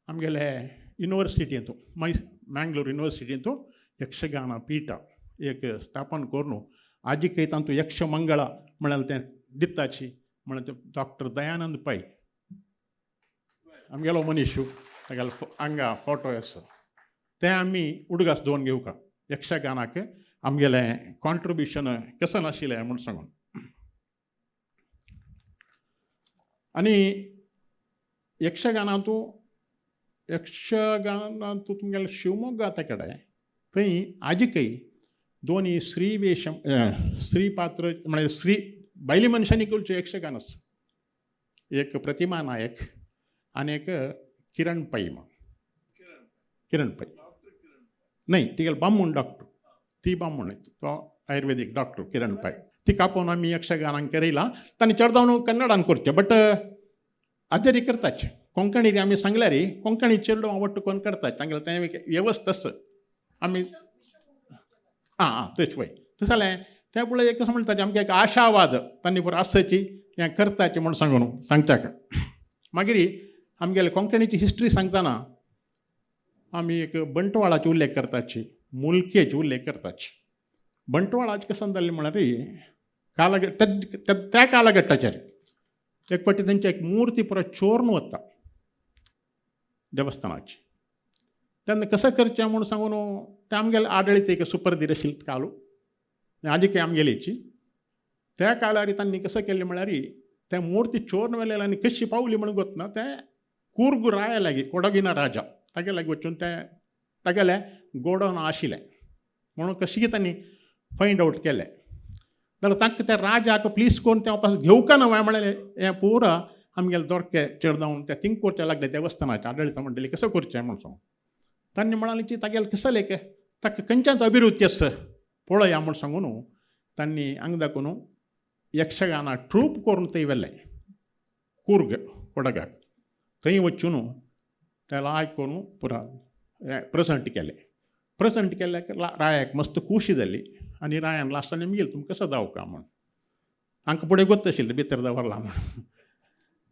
आमगेले युनिवर्सिटींतू मँगलोर युनिवर्सिटींतू यक्षगान पीठ एक स्थापन करून आजी काही तांतू यक्ष मंगळ म्हणाल ते दिताची म्हण ते डॉक्टर दयानंद पै आमगेलो मनीशू तागेलो हांगा फोटो आसा ते आमी उडगास दोन घेवका यक्षगानाक आमगेले कॉन्ट्रिब्युशन कसं नाशिल्लें म्हूण सांगून आनी यक्षगानांतू तुमगेले शिवमोग्गा ते कडेन थंय आजिकय दोनी स्त्री वेशम स्त्री पात्र म्हणजे स्त्री बायली मनशांनी करचे यक्षगान आसा एक प्रतिमा नायक आनी एक किरण पै किरण पै नाही तिगेल बामूण डॉक्टर ती बामूण तो आयुर्वेदीक डॉक्टर किरण पै ती कापोवन आमी यक्षगानांक केरयला तांणी चडदावन कन्नडान करचे बट आदरी करताच कोंकणी रे आमी सांगल्यार रे कोंकणी चेडो आवडटा कोण करतात तांगेले तें व्यवस्थ आसा आमी तेच पळय तशें जालें त्या पळय एक कसं म्हणटाचे आमकां एक आशावाद तांणी बरो आसाची हें करताचें म्हूण सांगून सांगताक मागीर आमगेले कोंकणीची हिस्ट्री सांगतना आमी एक बंटवाळाचे उल्लेख करताची मुलकेचे उल्लेख करताची बंटवाळाचें कसं जाल्लें म्हळ्यार त्या कालगट्टाचेर एक फावटी तेंची एक मुर्ती परत चोरून वता देवस्थानाची तेन्ना कसं करचें म्हूण सांगून तें आमगेले आडळीत एक सुपर्दीर आशिल्ली कालू आजी काय आमगेलीची त्या काळार तांणी कसं केलें म्हळ्यार त्या मुर्ती चोरून व्हेलें आनी कशी पावली म्हणून वतना तें कुर्ग राया लागीं कोडगिना राजा तागे लागीं वचून तें तागेलें गोडोवन आशिल्लें म्हणून कशी तांणी फायंड आवट केलें जाल्यार तांकां त्या राजाक प्लीज करून तें वापस घेवका ना म्हळें हें पुरा आमगेले दोरके चेडदावन तें थिंक करचें लागलें देवस्थानाचें आडळीत म्हणटली कसं करचें म्हणून सांगून तांणी म्हणालें की तागेलें कसं लेक ताका खंयच्याच अभिरुची आसा पळया म्हूण सांगून तांणी हांगा दाखोवन यक्षगाना ट्रूप करून थंय व्हेलें कुर्ग कोडगाक थंय वचून तें लायक करून पुरा प्रेझेंट केल्याक रायाक मस्त खुशी जाली आनी रायान लास्टान आमी तुमकां कसो दावका म्हूण हांकां फुडें गोत्त आशिल्लें भितर दवरला म्हूण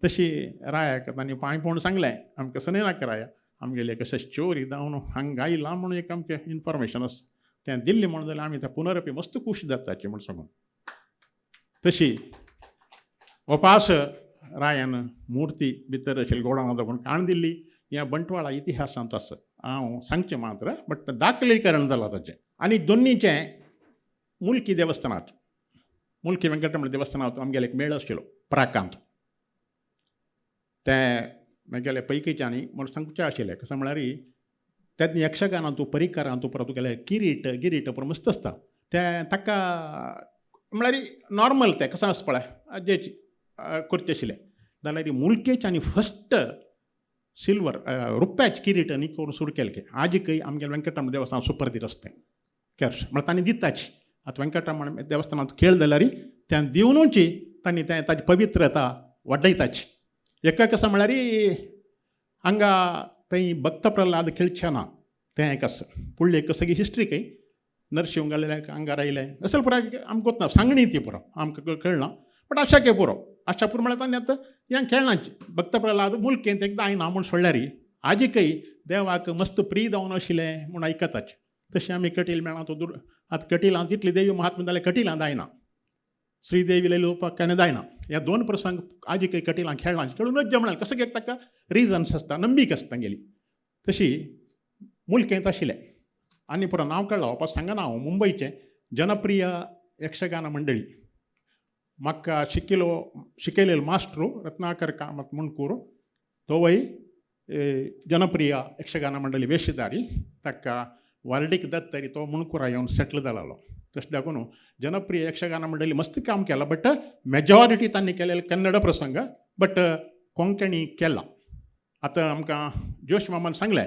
तशी रायाक तांणी पांय पळोवन सांगलें आमकां सनय नाका राया आमगेले कशें चोरी जावन हांगा आयला म्हणून एक आमकां इन्फॉर्मेशन आसा तें दिल्लें म्हणून जाल्यार आमी त्या पुनरपी मस्त खूश जाताची म्हूण सांगून तशी वपास रायान मुर्ती भितर आशिल्ली गोडावण दाखोवन काण दिल्ली ह्या बंटवाळा इतिहासांत आसा हांव सांगचें मात्र बट दाखलीकरण जालां ताचें आनी दोनीचें मुल्की देवस्थानांत मुल्की वेंकटरमण देवस्थानांत आमगेले एक मेळ आशिल्लो प्राकांत तें म्हगेले पैकीच्यांनी म्हूण सांगचें आशिल्लें कसं म्हळ्यार तें यक्षगानांतू परिकारांतू परत तुगेले गिरीट पर मस्त आसता तें ताका म्हळ्यार नॉर्मल तें कसं आसता पळय जेची करचें आशिल्लें जाल्यार मुल्केच आनी फस्ट सिल्वर रुप्याचे किरीट न्ही करून सुरू केलें आजीकय आमगेले वेंकटरमण देवस्थान सुपर्दीर आसता तें कॅश म्हळ्यार तांणी दिताची आतां वेंकटरमण देवस्थानांत खेळ जाल्यार तें दिवनूची तांणी तें ताची पवित्रता वाडयताची एका कसं म्हळ्यार हांगा थंय भक्त प्रल्हाद खेळचे ना तें एक आसा फुडली एक सगळी हिस्ट्री खंय नरशिंव घाललें आंगार आयलें असल पुरो आमकां कोत्ना सांगणी ती पुरो आमकां कळना बट आशाके पुरो आशापूर म्हळ्यार तांणी आतां हें खेळनाची भक्त प्रल्हाद मुल्केंत एकदां आयना म्हूण सोडल्यार आजीकय देवाक मस्त प्रिय जावन आशिल्लें म्हूण आयकताचें तशें आमी कटील मेळांत आतां कटिलांत तितली देवी महात्मा जाल्यार कटिलांत आयना श्रीदेवी लयलोवपाक केन्ना जायना ह्या दोन प्रसंग आजीकय कटिलांत खेळना खेळूनच जे म्हणाल कसं एक ताका रिजन्स आसता नंबीक आसता तांगेली तशी मुल्केंत आशिल्लें आनी पुरो नांव कळ्ळां वापस सांगना हांव मुंबयचें जनप्रिय यक्षगान मंडळी म्हाका शिकयलेलो मास्ट्रू रत्नाकर कामत मणकूर तोवय जनप्रिय यक्षगान मंडळी वेशधारी ताका वार्डीक दत्त तरी तो मणकुरा येवन सेटल जालो तशें दाखोवन जनप्रिय यक्षगान मंडळी मस्त काम केलां बट मेजॉरिटी तांणी केलेले कन्नड प्रसंग बट कोंकणी केला आतां आमकां जोश मामान सांगलें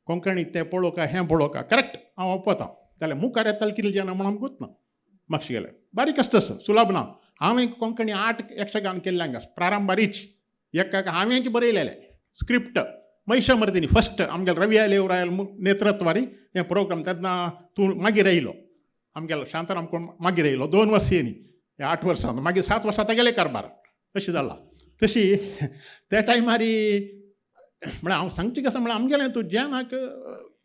कोंकणी तें पळोवका हें पळोवका करेक्ट हांव ओपता जाल्यार मुखार येतालें कितें जेन्ना म्हूण आमकां वतना म्हाका शिकयलें बारीक आसता सुलभ ना हांवें कोंकणी 8 यक्षगान केल्लें हांगा प्रारंभारीच एकाक हांवेंच बरयलेलें स्क्रिप्ट महिषमर्दिनी फस्ट आमगेलो रवी लेवरायल नेतृत्वारी हें प्रोग्राम तेन्ना तूं मागीर येयलो आमगेलो शांताराम कोण मागीर येयलो 2 वर्स येयली 8 वर्सां मागीर 7 वर्सां तागेले कारभार अशी जाला तशी त्या टायमारी म्हळ्यार हांव सांगचें कशें म्हळ्यार आमगेलें तूं जेनाक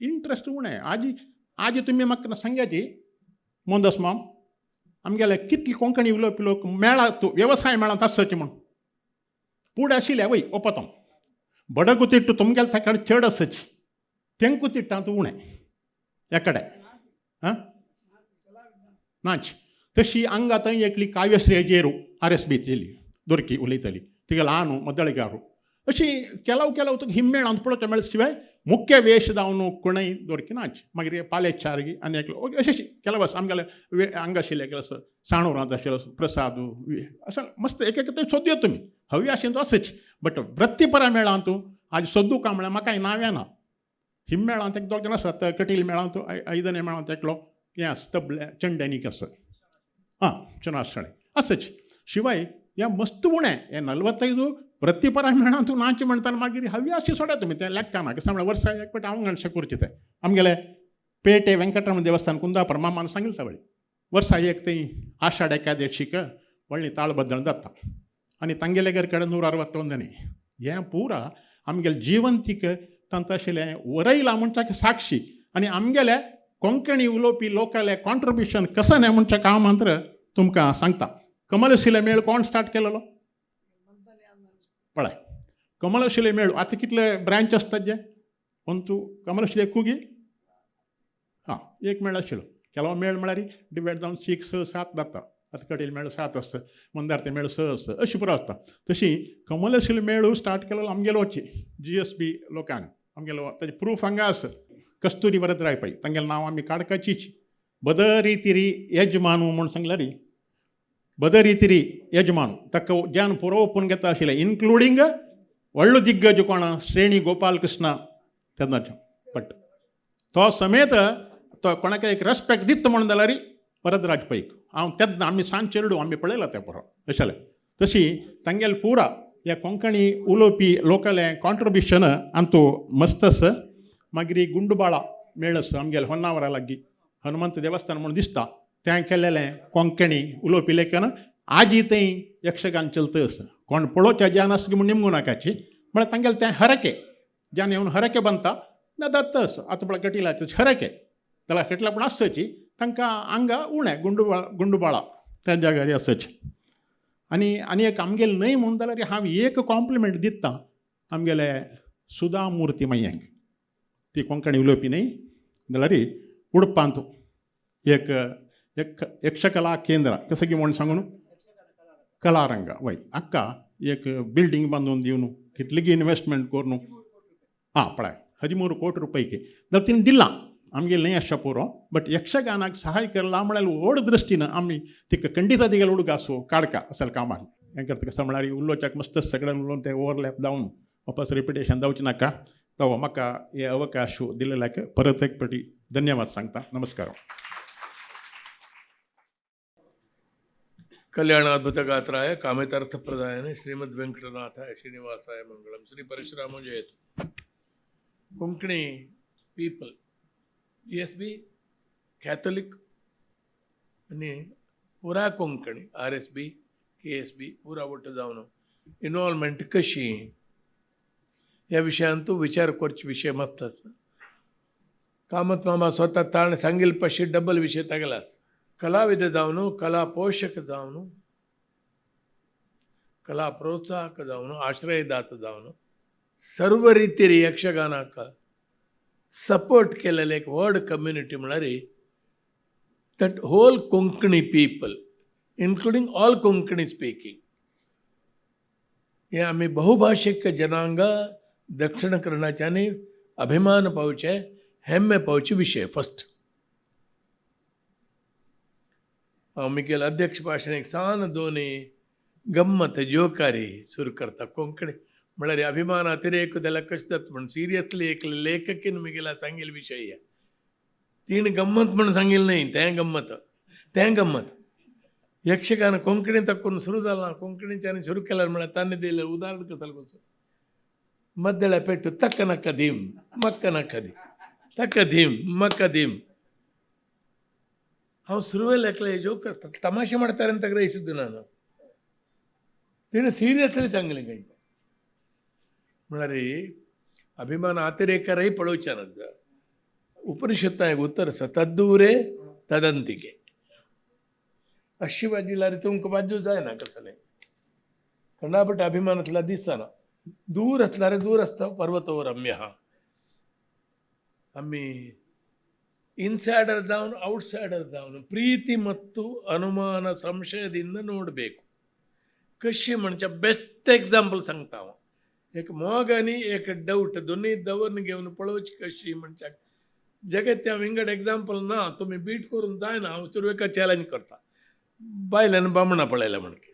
इंट्रस्ट उणें आजी तुमी म्हाका सांग्याची मोंदस माम आमगेले कितले कोंकणी उलोवपी लोक मेळा तूं वेवसाय मेळा तासची म्हण पूड आशिल्ले वय ओपतां बडगू तिट्टू तुमगेले ताका चड आसची तेंकू तिट्टां तूं उणें एकडे हां नाच तशी हांगा थंय एकली काव्यश्री हेजेरू RSBचेली दोरकी उलयतली तिका ल्हान मदळगारू अशी केलाव तुका हिम्मेळ पळोवचें मेळ्ळे शिवाय मुख्य वेश जावन कोणय दोरकी नाच मागीर पालेचारगी आनी एकलो अशें केलां आमगेले हांगा आशिल्ले केलो साणूरांत आशिल्लो प्रसाद असं मस्त एक ते सोदयो तुमी हवी आशिल्लो आसच बट वृत्तीपरा मेळा तूं आज सोदू का म्हळ्यार म्हाका नांव येना हिम मेळांत एक दोग जाण आसात कटील मेळांत ऐदने मेळांत एकलो हें आसा तबले चंडनीक आसा चुनासणे आसच शिवाय हें मस्त उणें हें 45 वृत्तीपरा मेळा तूं नाच म्हणटाना मागीर हवी आशी सोडा तुमी तें लेखना कशें म्हळ्यार वर्सा एक फावट हांव गणशें करचें तें आमगेले पेटे वेंकटरमण देवस्थान कुंदापूर मामान सांगिल्लें सवळी वर्सा एक थंय आषाढ एकादशीक व्हडली ताळबद्दळ जाता आनी तांगेले घर कडेन 161 हें पुरा आमगेले जिवंतीक तांत आशिल्लें वरयलां म्हणच्या साक्षी आनी आमगेले कोंकणी उलोवपी लोकांले कॉन्ट्रिब्युशन कसं न्हय म्हणच्या हांव मात्र तुमकां सांगता कमलशिले मेळ कोण स्टार्ट केलेलो पळय कमलशिले मेळ आतां कितले ब्रांच आसतात जे अंतू कमलशिले कुगी एक मेळ आशिल्लो केलो मेळ म्हळ्यार डिवायड जावन 6 6 7 जाता आतां कडेल मेळ 7 आसता मंदार ते मेळ 6 आसता अशी पुरो आसता तशी कमलशिले मेळ स्टार्ट केलो आमगेलो वच्ची GSB लोकांनी आमगेलो ताजें प्रूफ हांगा आसा कस्तुरी वरदराय पळय तांगेलें नांव आमी काडकाचीच बदरी तिरी यजमानू म्हूण सांगल्यार बदरी तिरी यजमान ताका ज्यान पुरो ओपून घेता आशिल्लें इन्क्लुडींग व्हडलो दिग्गज कोण श्रेणी गोपाल कृष्णा तेन्नाचो बट तो समेत तो कोणाक एक रेस्पेक्ट दिता म्हणून जाल्यार वरदराज पैक हांव तेन्ना आमी सांचेरडू आमी पळयला तें पुरो अशें तशी तांगेले पुरा ह्या कोंकणी उलोवपी लोकलें कॉन्ट्रिब्युशन आंतू मस्त आसा मागीर गुंडबाळा मेळ आसा आमगेले होन्नावरा लागीं हनुमंत देवस्थान म्हणून दिसता तें केलेलें कोंकणी उलोवपी लेखन आजी थंय यक्षगान चलता आसा कोण पळोवच्या ज्यान आसा म्हूण निमगू नाकाची म्हळ्यार तांगेलें तें हरके ज्यान येवन हरके बांदता दत्त आसा आतां पळय कटिलाचे हरके जाल्यार कटला पूण आसची तांकां हांगा उणें गुंडबाळा त्या जाग्यार आसच आनी एक आमगेले न्हय म्हणून जाल्यार हांव एक कॉम्प्लिमेंट दिता आमगेले सुधा मुर्ती मय्यांक ती कोंकणी उलोवपी न्हय जाल्यार उडपांत एक यक्षकला केंद्र कसं की म्हूण सांगून कलारंग वय हाका एक बिल्डींग बांदून दिवन कितली इन्वेस्टमेंट करून पळय 13 कोटी रुपये जाल्यार तिणें दिलां आमगेलें न्हय आसच्या पुरो बट यक्षगानाक सहाय केला म्हळ्यार व्हड दृश्टीन आमी तिका खंडिता तिगेलो उडोवंक आसूं काडका असल कामार हें करता कसं म्हळ्यार उलोवच्याक मस्त सगळ्यांक उलोवन तें ओवरलॅप जावन वापस रिपिटेशन जावचें नाका तो म्हाका हे अवकाश दिलेल्याक परत एक फावटी धन्यवाद सांगता नमस्कार कल्याणाद्भुतगात्राय कामितार्थप्रदायने श्रीमद् वेंकटनाथाय श्रीनिवासाय मंगलम श्री परशुराम जयत कोंकणी पीपल GSB कॅथोलिक आनी पुरा कोंकणी RSB KSB पुरा वट्ट जावन इनवॉल्वमेंट कशी ह्या विशयान तूं विचार करचे विशय मस्त आसा कामत मामा स्वता ताणें सांगिल्ले पाशी डबल विशय तागेलास कलाविद जावन कला पोषक जावन कला प्रोत्साहक जावन आश्रयदात जावन सर्व रितीन यक्षगानाक सपोर्ट केलेले एक व्हड कम्युनिटी म्हळ्यार that whole Konkani people including all Konkani speaking हे आमी बहुभाषिक जनांग दक्षिण कर्णाच्यानी अभिमान पावचे हेम्मे पावचे विशय फस्ट हांव मुखेल अध्यक्ष भाशण एक सान दोनी गम्मत जोकारी सुरू करता कोंकणी म्हळ्यार अभिमान अतिरेक जाल्यार कशें जाता म्हण सिरियसली एक लेखकीन मुगेला सांगिल्ले विशय तीण गम्मत म्हणून सांगिल्लें न्हय तें गम्मत यक्षगान कोंकणी तक्कून सुरू जालां कोंकणीच्यान सुरू केल्यार म्हळ्यार ताणें दिलें उदाहरण कसाल कसो मद्दळ पेट्टू तक्क नक्क धीम मक्क नक्क दी तक्क धीम मक्क धीम हांव सुरवेल एकले जोक करता तमाशे ಮಾಡ್ತಾರೆ ಅಂತ ಗ್ರಹಿಸಿದ್ದು ನಾನು तिने सिरियसली चांगले काही म्हणारे अभिमान अतिरेकरही पळोवच्यानच उपनिषत्ता एक उत्तर आसा तद्दूरे तदंतिके अशी वाजिल्यार तुमकां वाजू जायना कसलें खंडापट अभिमानातला दिसना दूर असल्यार दूर असता पर्वतो रम्य हा आम्ही ಇನ್ಸೈಡರ್ ಜಾವನು ಔಟ್ಸೈಡರ್ ಜಾವನು ಪ್ರೀತಿ ಮತ್ತು ಅನುಮಾನ ಸಂಶಯದಿಂದ ನೋಡಬೇಕು कशी म्हणजे बेस्ट एक्झाम्पल सांगता हांव एक मोग आनी एक डाऊट दोनूय दवरून घेवन पळोवची कशी म्हणजे जगत्या विंगड एक्झाम्पल ना तुम्ही बीट करून जायना हांव सुरवेका चॅलेंज करता बायल्यान बामणा पळयला म्हणके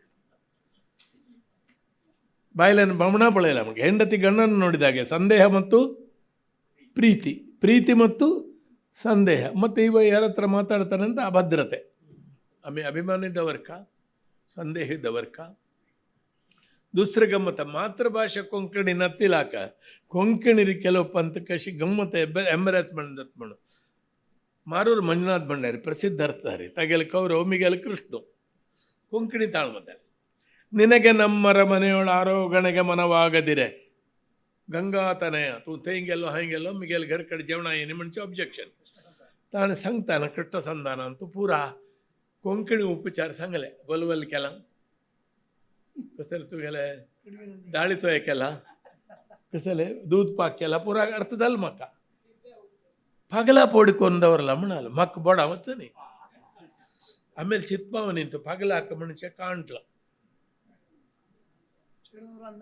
ಬಾಯ್ಲನ್ನು ಬಮಣ ಪಳೆಯಲ್ಲ ನಮಗೆ ಹೆಂಡತಿ ಗಂಡನ್ನು ನೋಡಿದಾಗೆ ಸಂದೇಹ ಮತ್ತು ಪ್ರೀತಿ ಪ್ರೀತಿ ಮತ್ತು ಸಂದೇಹ ಮತ್ತು ಇವ ಯಾರ ಹತ್ರ ಮಾತಾಡ್ತಾನೆ ಅಂತ ಅಭದ್ರತೆ ಆಮೇಲೆ ಅಭಿಮಾನಿದವರ್ का संदेहिदवर का दुसरं गंमत मातृभाषा कोंकणी नसला का कोंकणी ಕೆಲವು पंत कशी गंमत एम्बॅरेसमेंट जात म्हणून मारूर मंजुनाथ भंडारी प्रसिद्ध ಇರ್ತಾರೆ ತಗೆಲ ಕೌರವ ಮಿಗೆಲ ಕೃಷ್ಣ ಕೊಂಕಣಿ ತಾಳ್ಮತಾರೆ ನಿನಗೆ ನಮ್ಮರ ಮನೆಯೊಳ ಆರೋಗಣೆಗೆ ಮನವಾಗದಿರೆ गंगातनय तू थंय गेलो हांय गेलो मिगेल घर कಡೆ जेवणा येणे म्हणजे ऑब्जेक्शन ताणें सांगताना कृष्ण संधानान तू पुरा कोंकणी उपचार सांगले वलवल केला कसले तुगेले दाळी तो हे केला कसले दूध पाक केला पुरा अर्थ जालो म्हाका पगला पोड कोरून दवरला म्हणाल म्हाका बोडा वच न्ही आमेಲೆ चित्पावनी तू पगलाक म्हणजे कांटला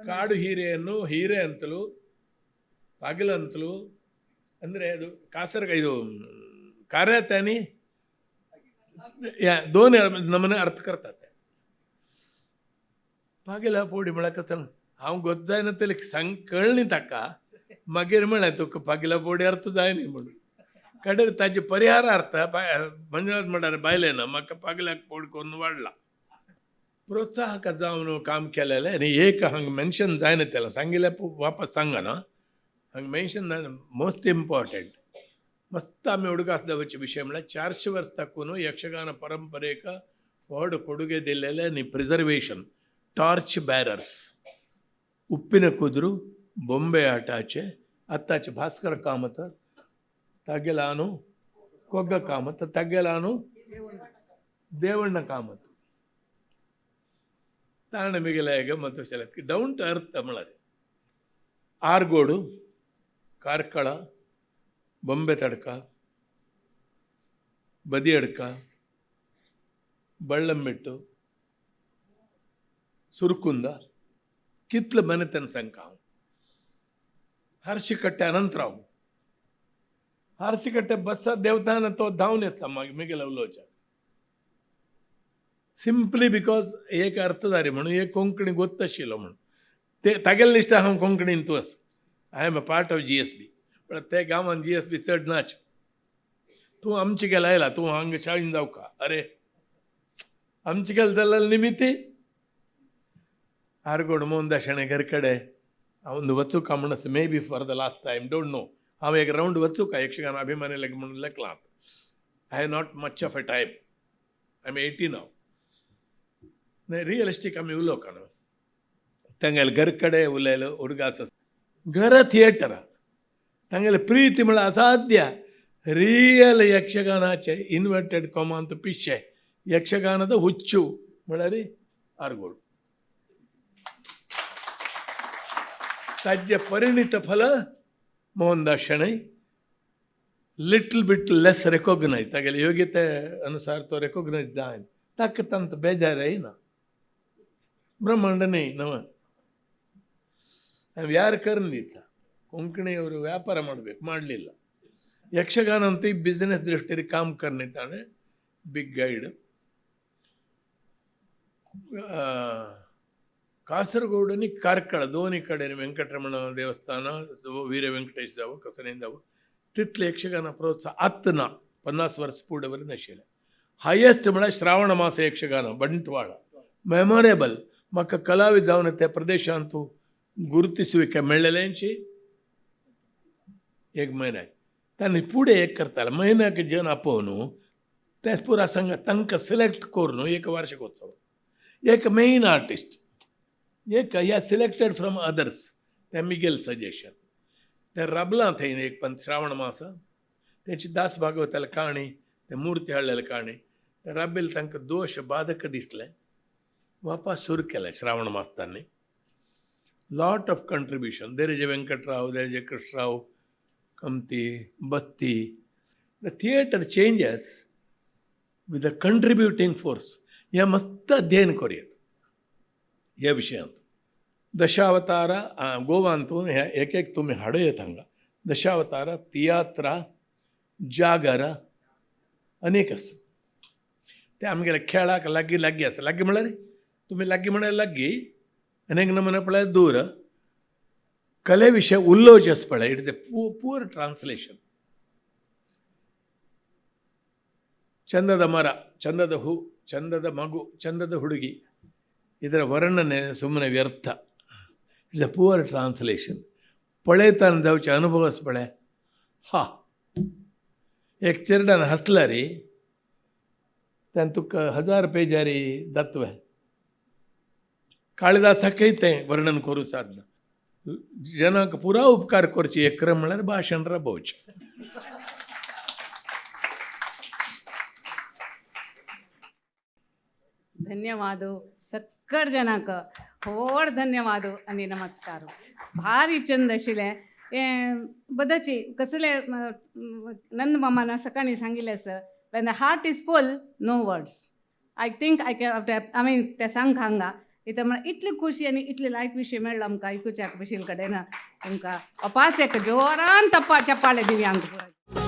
ಕಾಡು ಹೀರೆಯನ್ನು ಹೀರೆ ಅಂತಲೂ ಪಗಲಂತಲೂ ಅಂದರೆ ಅದು ಕಾಸರ್ಗ ಇದು ಕಾರ್ಯತಾನಿ दोन नमने अर्थ करतात पागेला पोडी म्हळ्यार कसं हांव गोत जायना तरी सांग कळ्ळी ताका मागीर म्हळ्यार तुका पागेला पोडी अर्थ जायना म्हणून कडेन ताजे परिहार अर्थ मंजुनाथ म्हणल्यार बायले ना म्हाका पागल्याक पोड करून वाडला प्रोत्साहक जावन काम केलेलें आनी एक हांगा मेन्शन जायना तेला सांगिल्लें वापस सांगना हांगा मेन्शन मोस्ट इम्पॉर्टंट मस्त आमी उडगास देवाचे विशय म्हळ्यार 400 वर्स ताकून यक्षगान परंपरेक व्हड ಕೊಡುಗೆ दिल्लेले आनी प्रिजर्वेशन टॉर्च ಬ್ಯಾರರ್ಸ್ ಉಪ್ಪಿನ ಕುದುರು ಬೊಂಬೆ ಆಟಾಚೆ ಅತ್ತಾಚೆ ಭಾಸ್ಕರ ಕಾಮತ ತಗೆಲಾನು ಕೊಗ್ಗ ಕಾಮತ ತಗೆಲಾನು ದೇವಣ್ಣ ಕಾಮತ ತಾಣ ಮಿಗಿಲಾಗ ಮತ್ತು ಶಲತ್ಗೆ ಡೌನ್ ಟು ಅರ್ತ್ ತಮಿಳರಿ ಆರ್ಗೋಡು ಕಾರ್ಕಳ ಬೊಂಬೆ ತಡಕ ಬದಿ ಅಡ್ಕ ಬಳ್ಳಂಬೆಟ್ಟು ಸುರುಕುಂದ ಕಿತ್ಲ ಮನೆತನ ಸಂಕ हरशीकट्टे अनंतराव हरशीकट्टे बसा देवताना तो धावून येतला मागीर मिगेल उलोवच्या सिंपली बिकॉज एक अर्थधारी म्हणून एक कोंकणी गोत्त आशिल्लो म्हणून ते तागेले लिस्टा हांव कोंकणीन तूं आस I am a part of GSB पण ते गांवांत GSB चड नाच तूं आमचे गेला आयला तूं हांगा शाळेन जावका अरे आमचे गेले जाल्यार निमिती आरगोड मोहनदास शेणेकर कಡೆ ಒಂದು ವಚ್ಚುಕ म्हणस may be for the last time don't know हांव एक राउंड वचूका यक्षगान अभिमानी लग म्हणून लेखलात I have not much of a time I am 80 now realistic आमी उलोवका न्हू तांगेले घर कಡೆ उलयलो उडगास घर थिएटर तांगेले प्रीती म्हळ्यार असाध्य रियल यक्षगानाचे इन्वर्टेड कॉमांत पिशे यक्षगानದ ಹುಚ್ಚು म्हळ्यार आरगोड ताजे परिणित फल मोहनदास शेणै लिटल बिट लेस रिकॉग्नाइज तागेले योग्यते अनुसार तो रिकॉग्नाइज जायन ताका तंत बेजार येना ब्रह्मांड न्ही नव ಯಾರು ಕರ್ನ ದಿವಸ ಕೊಂಕಣಿಯವರು ವ್ಯಾಪಾರ ಮಾಡಬೇಕು ಮಾಡಲಿಲ್ಲ ಯಕ್ಷಗಾನ ಅಂತ ಈ ಬಿಸ್ನೆಸ್ ದೃಷ್ಟಿಯಲ್ಲಿ ಕಾಮ್ ಕರ್ನಿದ್ದಾನೆ ಬಿಗ್ ಗೈಡ್ ಕಾಸರಗೋಡನಿ ಕಾರ್ಕಳ दोन्ही कडेन वेंकटरमण देवस्थान वीर व्यंकटेश जावं कसरेन जावं तितले यक्षगाना प्रोत्साह आत्त ना 50 वर्स फुडें वरेन आशिल्लें हायेस्ट म्हळ्यार श्रावण मास यक्षगान बंटवाळ मेमोरेबल म्हाका कलाविद जावन त्या प्रदेशांत गुरुतिसुविಕೆ मेळ्ळेल्यांची एक महिना तांणी फुडें एक करताले महिन्याक जन आपोवन तेच पुरा संघ तांकां सिलेक्ट करून एक वार्षिकोत्सव एक मेन आर्टिस्ट एक ह्या सिलेक्टेड फ्रॉम अदर्स ते मिगेल सजेशन ते रबलां थंय एक पण श्रावण मास तेची दास भागवताला काणी ते मुर्ती हाडलेले काणी ते रबेल तांकां दोश बाधक दिसले वापस सुरू केलें श्रावण मास्तांनी lot of contribution there is a Venkatrao there is a Krishnarao कमती बत्ती the theatre changes with the contributing force हे मस्त अध्ययन करूयात ह्या विशयांत दशावतार गोवांतून हे एक तुम्ही हाडूयात हांगा दशावतार तियात्रां जागर अनेक आसा ते आमगेल्या खेळाक लागीं लागीं आसा लागीं म्हळ्यार तुम्ही लागीं म्हळ्यार लागीं अनेक नमुने पळय दूर कले विशय उल्लोच आसा पळय it is A poor translation ಚಂದದ ಮರ ಚಂದದ ಹೂ ಚಂದದ ಮಗು ಚಂದದ ಹುಡುಗಿ ಇದರ ವರ್ಣನೆ ಸುಮ್ಮನೆ ವ್ಯರ್ಥ ಇಟ್ಸ್ ಅ ಪುವರ್ ಟ್ರಾನ್ಸ್ಲೇಷನ್ पळयतना जावचे अनुभवच पळय हा एक चेरडान हसला रे त्यान तुका 1000 पेजारी दत्व काळिदासाकय तें वर्णन करूं साधना जनाक पुरा उपकार करची एक क्रम म्हळ्यार भाशण राबोवचें ಧನ್ಯವಾದ ಸಕ್ಕರ್ ಜನಕ व्हड ಧನ್ಯವಾದ आणि नमस्कार भारी चंद आशिल्लें बदची कसले नंद मामान सकाळी सांगिल्लें sir when the heart is full no words I think I mean ते सांग हांगा इथं म्हळ्यार इतली खुशी आनी इतली लायक विशीं मेळ्ळो आमकां आयकुच्याक बशील कडेन तुमकां अपास एक जोरान चप्पाळे दिवया आमकां